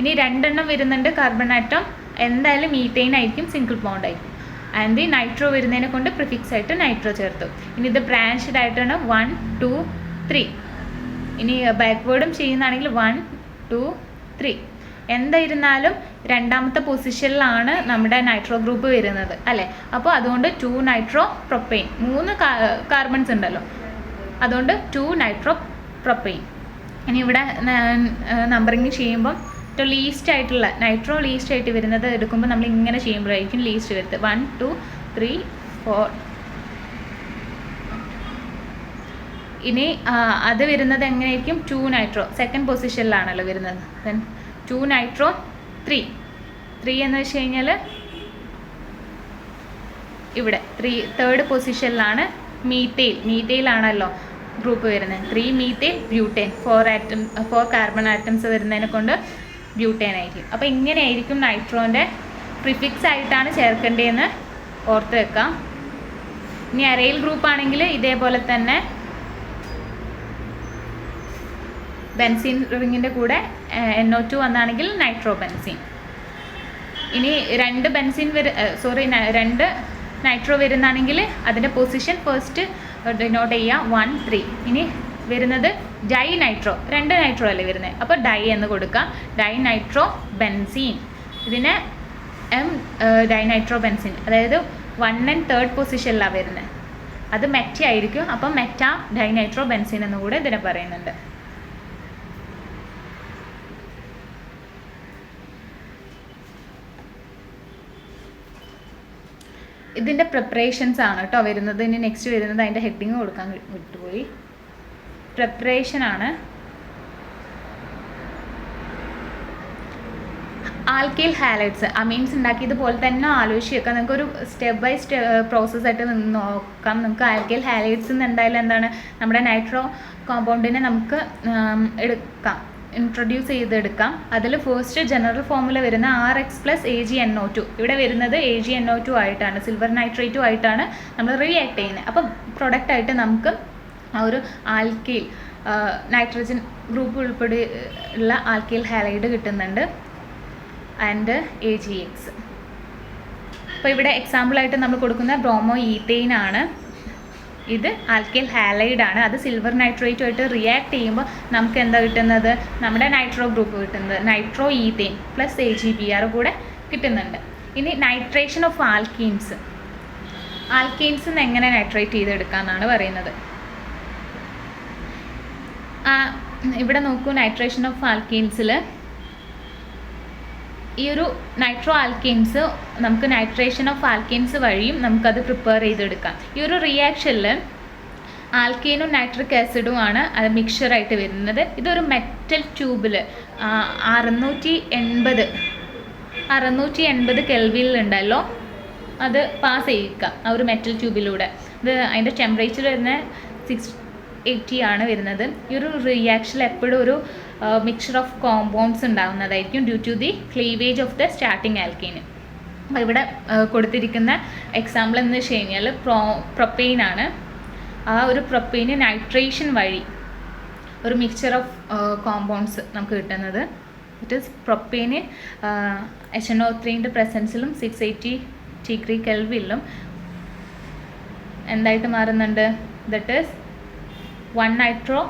ഇനി 2 എണ്ണം വരുന്നുണ്ട് കാർബൺ ആറ്റം, എന്തായാലും മീതെയിൻ ആയിരിക്കും, സിംഗിൾ ബോണ്ട് ആയിരിക്കും. ആൻഡ് ഈ നൈട്രോ വരുന്നതിനെ കൊണ്ട് പ്രിഫിക്സ് ആയിട്ട് നൈട്രോ ചേർത്തു. ഇനി ഇത് ബ്രാഞ്ച്ഡ് ആയിട്ടാണ് 1, 2, 3. ഇനി ബാക്ക്വേർഡും ചെയ്യുന്നതാണെങ്കിൽ 1, 2, 3. എന്തായിരുന്നാലും 2ാമത്തെ പൊസിഷനിലാണ് നമ്മുടെ നൈട്രോ ഗ്രൂപ്പ് വരുന്നത് അല്ലേ. അപ്പോൾ അതുകൊണ്ട് 2 നൈട്രോ പ്രൊപ്പെയിൻ, 3 കാർബൺസ് ഉണ്ടല്ലോ, അതുകൊണ്ട് 2 നൈട്രോ പ്രൊപ്പെയിൻ. ഇനി ഇവിടെ നമ്പറിങ് ചെയ്യുമ്പം ഏറ്റവും ലീസ്റ്റ് ആയിട്ടുള്ള നൈട്രോ ലീസ്റ്റ് ആയിട്ട് വരുന്നത് എടുക്കുമ്പോൾ നമ്മൾ ഇങ്ങനെ ചെയ്യുമ്പോഴായിരിക്കും ലീസ്റ്റ് വരുന്നത്. 1, 2, 3, 4. ഇനി അത് വരുന്നത് എങ്ങനെയായിരിക്കും? 2 നൈട്രോ സെക്കൻഡ് പൊസിഷനിലാണല്ലോ വരുന്നത്. ദെൻ 2 നൈട്രോ 3 എന്ന് വെച്ച് കഴിഞ്ഞാൽ ഇവിടെ 3 തേർഡ് പൊസിഷനിലാണ് മീതെയിലാണല്ലോ ഗ്രൂപ്പ് വരുന്നത്. 3 മീതെയിൽ ബ്യൂട്ടേൻ, 4 കാർബൺ ആറ്റംസ് വരുന്നതിനെ കൊണ്ട് ബ്യൂട്ടേൻ ആയിരിക്കും. അപ്പോൾ ഇങ്ങനെയായിരിക്കും നൈട്രോൻ്റെ പ്രിഫിക്സ് ആയിട്ടാണ് ചേർക്കേണ്ടതെന്ന് ഓർത്ത് വെക്കാം. ഇനി അരൈൽ ഗ്രൂപ്പ് ആണെങ്കിൽ ഇതേപോലെ തന്നെ ബെൻസീൻ റിങ്ങിൻ്റെ കൂടെ NO2 വന്നാണെങ്കിൽ നൈട്രോ ബെൻസീൻ. ഇനി 2 ബെൻസീൻ 2 നൈട്രോ വരുന്നതാണെങ്കിൽ അതിൻ്റെ പൊസിഷൻ ഫസ്റ്റ് ഡിനോട്ട് ചെയ്യുക 1, 3. ഇനി വരുന്നത് ഡൈ നൈട്രോ, 2 നൈട്രോ അല്ലേ വരുന്നത്, അപ്പോൾ ഡൈ എന്ന് കൊടുക്കാം, ഡൈ നൈട്രോ ബെൻസീൻ. ഇതിനെ ഡൈ നൈട്രോ ബെൻസീൻ, അതായത് 1 and 3rd പൊസിഷനിലാണ് വരുന്നത്, അത് മെറ്റ ആയിരിക്കും. അപ്പം മെറ്റ ഡൈ നൈട്രോ ബെൻസീൻ എന്നുകൂടെ ഇതിനെ പറയുന്നുണ്ട്. ഇതിൻ്റെ പ്രിപ്പറേഷൻസ് ആണ് കേട്ടോ വരുന്നത്. ഇനി നെക്സ്റ്റ് വരുന്നത് അതിൻ്റെ ഹെഡിങ് കൊടുക്കാൻ വിട്ടുപോയി. പ്രിപ്പറേഷനാണ്. ആൽക്കൈൽ ഹാലൈഡ്സ് അമീൻസ് ഉണ്ടാക്കിയതുപോലെ തന്നെ ആലോചിച്ച് വെക്കാം. നിങ്ങൾക്കൊരു സ്റ്റെപ്പ് ബൈ പ്രോസസ്സായിട്ട് നോക്കാം. നമുക്ക് ആൽക്കൈൽ ഹാലൈഡ്സ് എന്തായാലും എന്താണ് നമ്മുടെ നൈട്രോ കോമ്പൗണ്ടിനെ നമുക്ക് എടുക്കാം, ഇൻട്രൊഡ്യൂസ് ചെയ്തെടുക്കാം. അതിൽ ഫസ്റ്റ് ജനറൽ ഫോമുല വരുന്ന RX+AgNO2. ഇവിടെ വരുന്നത് AgNO2 ആയിട്ടാണ്, സിൽവർ നൈട്രേറ്റും ആയിട്ടാണ് നമ്മൾ റിയാക്ട് ചെയ്യുന്നത്. അപ്പം പ്രൊഡക്റ്റായിട്ട് നമുക്ക് ആ ഒരു ആൽക്കൈൽ നൈട്രജൻ ഗ്രൂപ്പ് ഉൾപ്പെടെ ഉള്ള ആൽക്കൈൽ ഹാലൈഡ് കിട്ടുന്നുണ്ട് ആൻഡ് AgX. അപ്പോൾ ഇവിടെ എക്സാമ്പിളായിട്ട് നമ്മൾ കൊടുക്കുന്ന ബ്രോമോ ഈതെയിൻ ആണ്. ഇത് ആൽക്കൈൽ ഹാലൈഡ് ആണ്. അത് സിൽവർ നൈട്രേറ്റുമായിട്ട് റിയാക്ട് ചെയ്യുമ്പോൾ നമുക്ക് എന്താ കിട്ടുന്നത്, നമ്മുടെ നൈട്രോ ഗ്രൂപ്പ് കിട്ടുന്നത് നൈട്രോ ഈതെയിൻ പ്ലസ് AgBr കൂടെ കിട്ടുന്നുണ്ട്. ഇനി നൈട്രേഷൻ ഓഫ് ആൽക്കീൻസ്. ആൽക്കീൻസ് എങ്ങനെ നൈട്രേറ്റ് ചെയ്തെടുക്കാമെന്നാണ് പറയുന്നത്. ഇവിടെ നോക്കൂ, നൈട്രേഷൻ ഓഫ് ആൽക്കീൻസിൽ ഈ ഒരു നൈട്രോ ആൽക്കീൻസ് നമുക്ക് നൈട്രേഷൻ ഓഫ് ആൽക്കീൻസ് വഴിയും നമുക്കത് പ്രിപ്പയർ ചെയ്തെടുക്കാം. ഈ ഒരു റിയാക്ഷനിൽ ആൽക്കീനും നൈട്രിക് ആസിഡുമാണ് അത് മിക്സ്ചറായിട്ട് വരുന്നത്. ഇതൊരു മെറ്റൽ ട്യൂബിൽ 680 കെൽവിനിലുണ്ടല്ലോ, അത് പാസ് ചെയ്യിക്കാം ആ ഒരു മെറ്റൽ ട്യൂബിലൂടെ. ഇത് അതിൻ്റെ ടെമ്പറേച്ചർ വരുന്നത് 680 ആണ് വരുന്നത്. ഈ ഒരു റിയാക്ഷനിൽ എപ്പോഴും ഒരു മിക്സ്ചർ ഓഫ് കോമ്പൗണ്ട്സ് ഉണ്ടാകുന്നതായിരിക്കും due to the cleavage of the starting alkene. അപ്പോൾ ഇവിടെ കൊടുത്തിരിക്കുന്ന എക്സാമ്പിൾ എന്ന് വെച്ച് കഴിഞ്ഞാൽ പ്രൊപ്പെയിൻ ആണ്. ആ ഒരു പ്രൊപ്പെയിന് നൈട്രേഷൻ വഴി ഒരു മിക്സ്ചർ ഓഫ് കോമ്പൗണ്ട്സ് നമുക്ക് കിട്ടുന്നത്. ഇറ്റ് ഈസ് പ്രൊപ്പെയിന് HNO3ൻ്റെ പ്രസൻസിലും 680 ഡിഗ്രി കെൽവിനിലും എന്തായിട്ട് മാറുന്നുണ്ട്, that is 1 nitro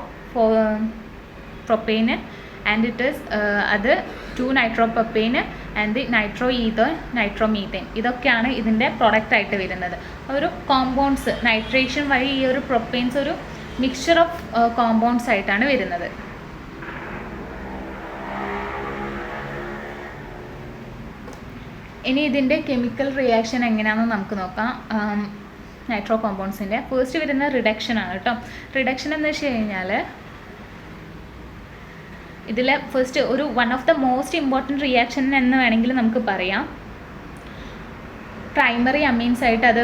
propane and it is അത് 2 നൈട്രോപ്രൊപ്പെയിന് ആൻഡ് നൈട്രോഈതേൻ നൈട്രോമീഥേൻ. ഇതൊക്കെയാണ് ഇതിൻ്റെ പ്രൊഡക്റ്റായിട്ട് വരുന്നത്. ഒരു കോമ്പൗണ്ട്സ് നൈട്രേഷൻ വഴി ഈ ഒരു പ്രൊപ്പെയിൻസ് ഒരു മിക്സ്ചർ ഓഫ് കോമ്പൗണ്ട്സ് ആയിട്ടാണ് വരുന്നത്. ഇനി ഇതിൻ്റെ കെമിക്കൽ റിയാക്ഷൻ എങ്ങനെയാണെന്ന് നമുക്ക് നോക്കാം. നൈട്രോ കോമ്പൗണ്ട്സിൻ്റെ ഫസ്റ്റ് വരുന്ന റിഡക്ഷൻ ആണ് കേട്ടോ. റിഡക്ഷൻ എന്ന് വെച്ച് കഴിഞ്ഞാൽ ഇതിൽ ഫസ്റ്റ് ഒരു one of the most important reaction എന്ന് വേണമെങ്കിൽ നമുക്ക് പറയാം. പ്രൈമറി അമീൻസ് ആയിട്ട് അത്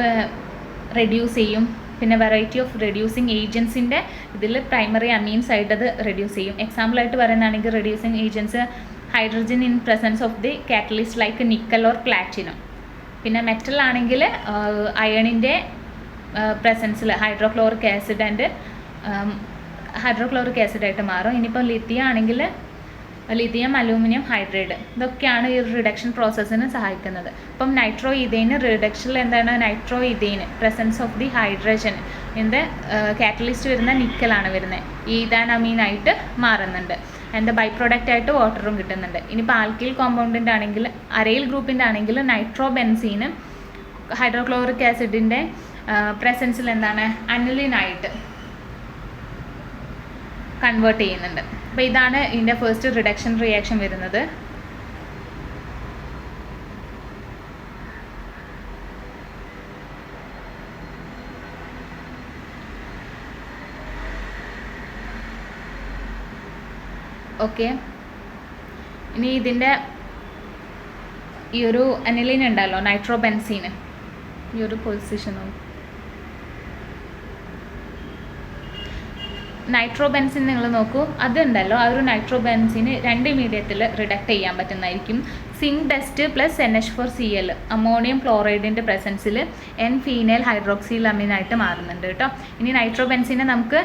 റെഡ്യൂസ് ചെയ്യും. പിന്നെ വെറൈറ്റി ഓഫ് റെഡ്യൂസിങ് ഏജൻസിൻ്റെ ഇതിൽ പ്രൈമറി അമീൻസ് ആയിട്ട് അത് റെഡ്യൂസ് ചെയ്യും. എക്സാമ്പിളായിട്ട് പറയുന്നതാണെങ്കിൽ reducing agents hydrogen in presence of the catalyst like nickel or platinum. പിന്നെ മെറ്റൽ ആണെങ്കിൽ അയണിൻ്റെ പ്രസൻസിൽ ഹൈഡ്രോക്ലോറിക് ആസിഡ് ആൻഡ് ഹൈഡ്രോക്ലോറിക് ആസിഡായിട്ട് മാറും. ഇനിയിപ്പോൾ ലിത്തിയം ആണെങ്കിൽ ലിത്തിയം അലൂമിനിയം ഹൈഡ്രൈഡ്. ഇതൊക്കെയാണ് ഈ റിഡക്ഷൻ പ്രോസസ്സിന് സഹായിക്കുന്നത്. ഇപ്പം നൈട്രോ ഈതെയിന് റിഡക്ഷനിൽ എന്താണ്, നൈട്രോ ഈതെയിന് പ്രസൻസ് ഓഫ് ദി ഹൈഡ്രജൻ ഇതിൻ്റെ കാറ്റലിസ്റ്റ് വരുന്ന നിക്കലാണ് വരുന്നത്, ഈതാനമീനായിട്ട് മാറുന്നുണ്ട്. അതിൻ്റെ ബൈ പ്രോഡക്റ്റായിട്ട് വാട്ടറും കിട്ടുന്നുണ്ട്. ഇനിയിപ്പോൾ ആൽക്കൈൽ കോമ്പൗണ്ടിൻ്റെ ആണെങ്കിൽ അരൈൽ ഗ്രൂപ്പിൻ്റെ ആണെങ്കിൽ നൈട്രോ ബെൻസീന് ഹൈഡ്രോക്ലോറിക് ആസിഡിൻ്റെ പ്രസൻസിൽ എന്താണ് അനിലിനായിട്ട് കൺവേർട്ട് ചെയ്യുന്നുണ്ട്. അപ്പോൾ ഇതാണ് ഇതിൻ്റെ ഫസ്റ്റ് റിഡക്ഷൻ റിയാക്ഷൻ വരുന്നത്. ഓക്കെ, ഇനി ഇതിൻ്റെ ഈ ഒരു അനിലിൻ ഉണ്ടല്ലോ നൈട്രോ ബെൻസീന്, ഈ ഒരു പൊസിഷൻ നൈട്രോ ബെൻസിൻ നിങ്ങൾ നോക്കൂ, അതുണ്ടല്ലോ ആ ഒരു നൈട്രോ ബെൻസിന് 2 മീഡിയത്തിൽ റിഡക്ട് ചെയ്യാൻ പറ്റുന്നതായിരിക്കും. Zinc dust plus NH4Cl ammonium ക്ലോറൈഡിൻ്റെ പ്രസൻസിൽ N ഫീനൈൽ ഹൈഡ്രോക്സിൽ അമീനായിട്ട് മാറുന്നുണ്ട് കേട്ടോ. ഇനി നൈട്രോ ബെൻസിനെ നമുക്ക്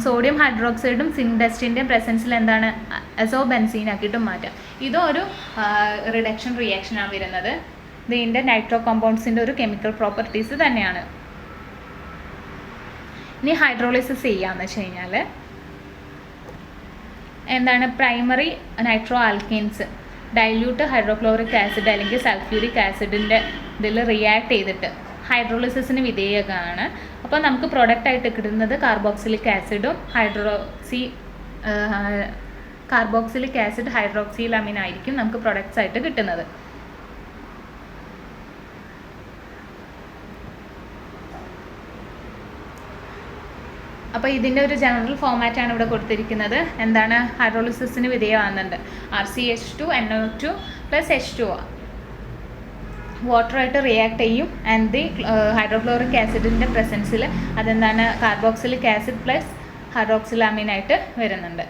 സോഡിയം ഹൈഡ്രോക്സൈഡും സിങ്ക് ഡസ്റ്റിൻ്റെ പ്രസൻസിൽ എന്താണ് അസോ ബെൻസീനാക്കിയിട്ടും മാറ്റാം. ഇതും ഒരു റിഡക്ഷൻ റിയാക്ഷനാണ് വരുന്നത്. ഇതിൻ്റെ നൈട്രോ കോമ്പൗണ്ട്സിൻ്റെ ഒരു കെമിക്കൽ പ്രോപ്പർട്ടീസ് തന്നെയാണ്. ഇനി ഹൈഡ്രോളിസിസ് ചെയ്യാന്ന് വെച്ച് കഴിഞ്ഞാൽ എന്താണ്, primary nitro alkenes dilute hydrochloric acid അല്ലെങ്കിൽ സൾഫ്യൂരിക് ആസിഡിൻ്റെ ഇതിൽ റിയാക്ട് ചെയ്തിട്ട് ഹൈഡ്രോളിസിസിന് വിധേയകമാണ്. അപ്പോൾ നമുക്ക് പ്രൊഡക്റ്റായിട്ട് കിട്ടുന്നത് കാർബോക്സിലിക് ആസിഡും കാർബോക്സിലിക് ആസിഡ് ഹൈഡ്രോക്സിലമീൻ ആയിരിക്കും നമുക്ക് പ്രൊഡക്ട്സ് ആയിട്ട് കിട്ടുന്നത്. അപ്പോൾ ഇതിൻ്റെ ഒരു ജനറൽ ഫോമാറ്റാണ് ഇവിടെ കൊടുത്തിരിക്കുന്നത്. എന്താണ്? ഹൈഡ്രോളിസിന് വിധേയമാകുന്നുണ്ട്. RCH2NO2 + H2O വാട്ടറായിട്ട് റിയാക്ട് ചെയ്യും. ആൻഡ് ദി ഹൈഡ്രോക്ലോറിക് ആസിഡിൻ്റെ പ്രസൻസിൽ അതെന്താണ്? കാർബോക്സിലിക് ആസിഡ് പ്ലസ് ഹൈഡ്രോക്സിലാമീനായിട്ട് വരുന്നുണ്ട്.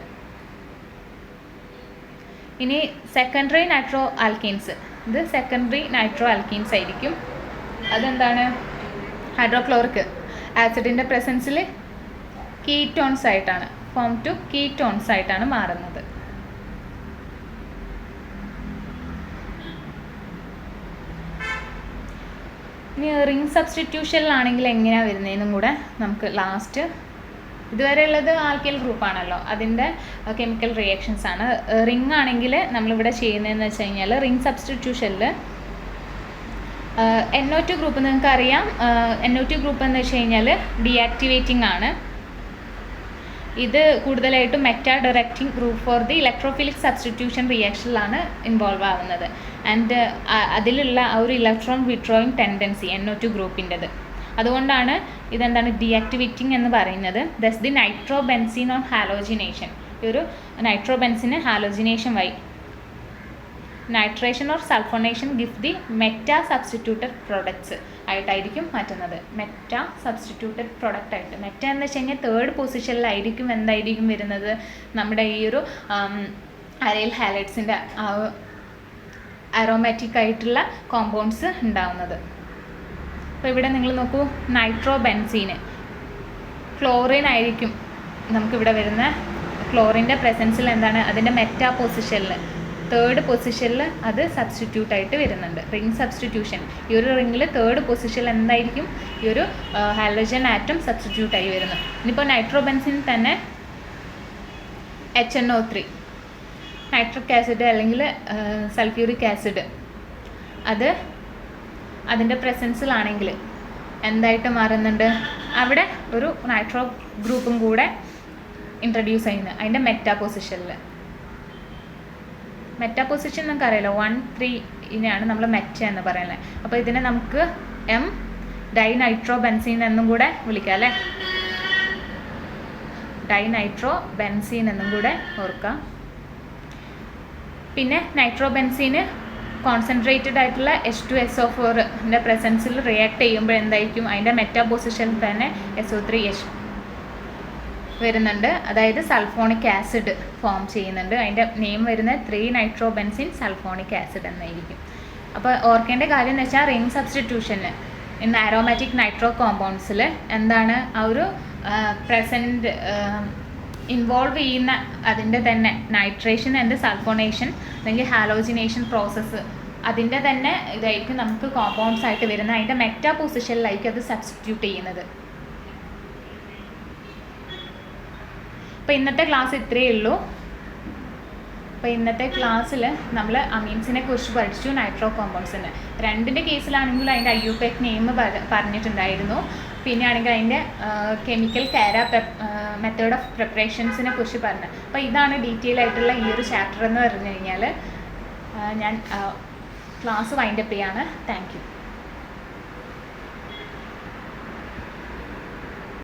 ഇനി സെക്കൻഡറി നൈട്രോ ആൽക്കീൻസ്. ഇത് സെക്കൻഡറി നൈട്രോ ആൽക്കീൻസ് ആയിരിക്കും. അതെന്താണ്? ഹൈഡ്രോക്ലോറിക് ആസിഡിൻ്റെ പ്രസൻസിൽ കീറ്റോൺസ് ആയിട്ടാണ് ഫോം ടു കീറ്റോൺസ് ആയിട്ടാണ് മാറുന്നത്. ഇനി റിംഗ് സബ്സ്റ്റിറ്റ്യൂഷനിലാണെങ്കിൽ എങ്ങനെയാണ് വരുന്നതെന്നും കൂടെ നമുക്ക് ലാസ്റ്റ്. ഇതുവരെ ഉള്ളത് ആൽക്കൈൽ ഗ്രൂപ്പാണല്ലോ, അതിൻ്റെ കെമിക്കൽ റിയാക്ഷൻസ് ആണ്. റിംഗ് ആണെങ്കിൽ നമ്മളിവിടെ ചെയ്യുന്നതെന്ന് വെച്ച് കഴിഞ്ഞാൽ റിംഗ് സബ്സ്റ്റിറ്റ്യൂഷനിൽ NO2 ഗ്രൂപ്പ് നിങ്ങൾക്ക് അറിയാം. NO2 ഗ്രൂപ്പ് എന്ന് വെച്ച് കഴിഞ്ഞാൽ ഡീആക്ടിവേറ്റിംഗ് ആണ്. ഇത് കൂടുതലായിട്ടും meta directing group for the electrophilic substitution റിയാക്ഷനിലാണ് ഇൻവോൾവ് ആവുന്നത്. ആൻഡ് അതിലുള്ള ആ ഒരു ഇലക്ട്രോൺ വിഡ്രോയിങ് ടെൻഡൻസി NO2 ഗ്രൂപ്പിൻ്റെത്. അതുകൊണ്ടാണ് ഇതെന്താണ്? ഡീആക്ടിവേറ്റിംഗ് എന്ന് പറയുന്നത്. Thus the nitrobenzene on halogenation. ഈ ഒരു നൈട്രോബെൻസിന് ഹാലോജിനേഷൻ വഴി nitration or sulphonation give the meta substituted products ആയിട്ടായിരിക്കും മാറ്റുന്നത്. മെറ്റാ സബ്സ്റ്റിറ്റ്യൂട്ടഡ് പ്രൊഡക്റ്റ് ആയിട്ട്. മെറ്റ എന്ന് വെച്ച് കഴിഞ്ഞാൽ തേർഡ് പൊസിഷനിലായിരിക്കും എന്തായിരിക്കും വരുന്നത്? നമ്മുടെ ഈ ഒരു അരൈൽ ഹാലൈഡ്സിൻ്റെ അറോമാറ്റിക് ആയിട്ടുള്ള കോമ്പൗണ്ട്സ് ഉണ്ടാവുന്നത്. അപ്പോൾ ഇവിടെ നിങ്ങൾ നോക്കൂ, നൈട്രോബെൻസീന് ക്ലോറിൻ ആയിരിക്കും നമുക്കിവിടെ വരുന്ന. ക്ലോറിൻ്റെ പ്രസൻസിൽ എന്താണ്? അതിൻ്റെ മെറ്റാ പൊസിഷനിൽ തേർഡ് പൊസിഷനിൽ അത് സബ്സ്റ്റിറ്റ്യൂട്ട് ആയിട്ട് വരുന്നുണ്ട്. Ring substitution. ഈ ഒരു റിംഗിൽ തേർഡ് പൊസിഷനിൽ എന്തായിരിക്കും? ഈ ഒരു ഹാലോജൻ ആറ്റം സബ്സ്റ്റിറ്റ്യൂട്ട് ആയി വരുന്നത്. ഇനിയിപ്പോൾ നൈട്രോബെൻസിൻ തന്നെ HNO3 നൈട്രിക് ആസിഡ് അല്ലെങ്കിൽ സൾഫ്യൂറിക് ആസിഡ് അത് അതിൻ്റെ പ്രസൻസിലാണെങ്കിൽ എന്തായിട്ട് മാറുന്നുണ്ട്? അവിടെ ഒരു നൈട്രോ ഗ്രൂപ്പും കൂടെ ഇൻട്രൊഡ്യൂസ് ചെയ്യുന്നത് അതിൻ്റെ മെറ്റാ പൊസിഷനിൽ. മെറ്റാ പൊസിഷൻ നമുക്ക് അറിയാലോ, 1,3 നമ്മൾ മെറ്റ എന്ന് പറയുന്നത്. അപ്പോൾ ഇതിനെ നമുക്ക് ഡൈനൈട്രോബെൻസീൻ എന്നും കൂടെ വിളിക്കാം അല്ലേ? ഡൈനൈട്രോബെൻസീൻ എന്നും കൂടെ ഓർക്കാം. പിന്നെ നൈട്രോബെൻസീന് കോൺസെൻട്രേറ്റഡ് ആയിട്ടുള്ള H2SO4ൻ്റെ പ്രസൻസിൽ റിയാക്ട് ചെയ്യുമ്പോൾ എന്തായിരിക്കും? അതിൻ്റെ മെറ്റാ പൊസിഷനിൽ തന്നെ SO3H വരുന്നുണ്ട്. അതായത് സൾഫോണിക് ആസിഡ് ഫോം ചെയ്യുന്നുണ്ട്. അതിൻ്റെ നെയിം വരുന്നത് 3-നൈട്രോബെൻസിൻ സൾഫോണിക് ആസിഡ് എന്നായിരിക്കും. അപ്പോൾ ഓർക്കേണ്ട കാര്യം എന്ന് വെച്ചാൽ റിംഗ് സബ്സ്റ്റിറ്റ്യൂഷന് ഇൻ ആരോമാറ്റിക് നൈട്രോ കോമ്പൗണ്ട്സിൽ എന്താണ്? ആ ഒരു പ്രസൻറ്റ് ഇൻവോൾവ് ചെയ്യുന്ന അതിൻ്റെ തന്നെ നൈട്രേഷൻ ആൻഡ് സൾഫോണേഷൻ അല്ലെങ്കിൽ ഹാലോജിനേഷൻ പ്രോസസ്സ് അതിൻ്റെ തന്നെ ഇതായിരിക്കും നമുക്ക് കോമ്പൗണ്ട്സ് ആയിട്ട് വരുന്നത്. അതിൻ്റെ മെറ്റാ പൊസിഷനിലായിരിക്കും അത് സബ്സ്റ്റിറ്റ്യൂട്ട് ചെയ്യുന്നത്. അപ്പോൾ ഇന്നത്തെ ക്ലാസ് ഇത്രയേ ഉള്ളൂ. അപ്പോൾ ഇന്നത്തെ ക്ലാസ്സിൽ നമ്മൾ അമീൻസിനെ കുറിച്ച് പഠിച്ചു, നൈട്രോ കോമ്പൗണ്ട്സിന്. രണ്ടിൻ്റെ കേസിലാണെങ്കിലും അതിൻ്റെ IUPAC നെയിം പറഞ്ഞിട്ടുണ്ടായിരുന്നു. പിന്നെ ആണെങ്കിൽ അതിൻ്റെ കെമിക്കൽ മെത്തേഡ് ഓഫ് പ്രിപ്പറേഷൻസിനെ കുറിച്ച് പറഞ്ഞു. അപ്പോൾ ഇതാണ് ഡീറ്റെയിൽ ആയിട്ടുള്ള ഈ ഒരു ചാപ്റ്റർ എന്ന് പറഞ്ഞു കഴിഞ്ഞാൽ. ഞാൻ ക്ലാസ് വൈൻഡപ്പ് ചെയ്യാണ്. Thank you.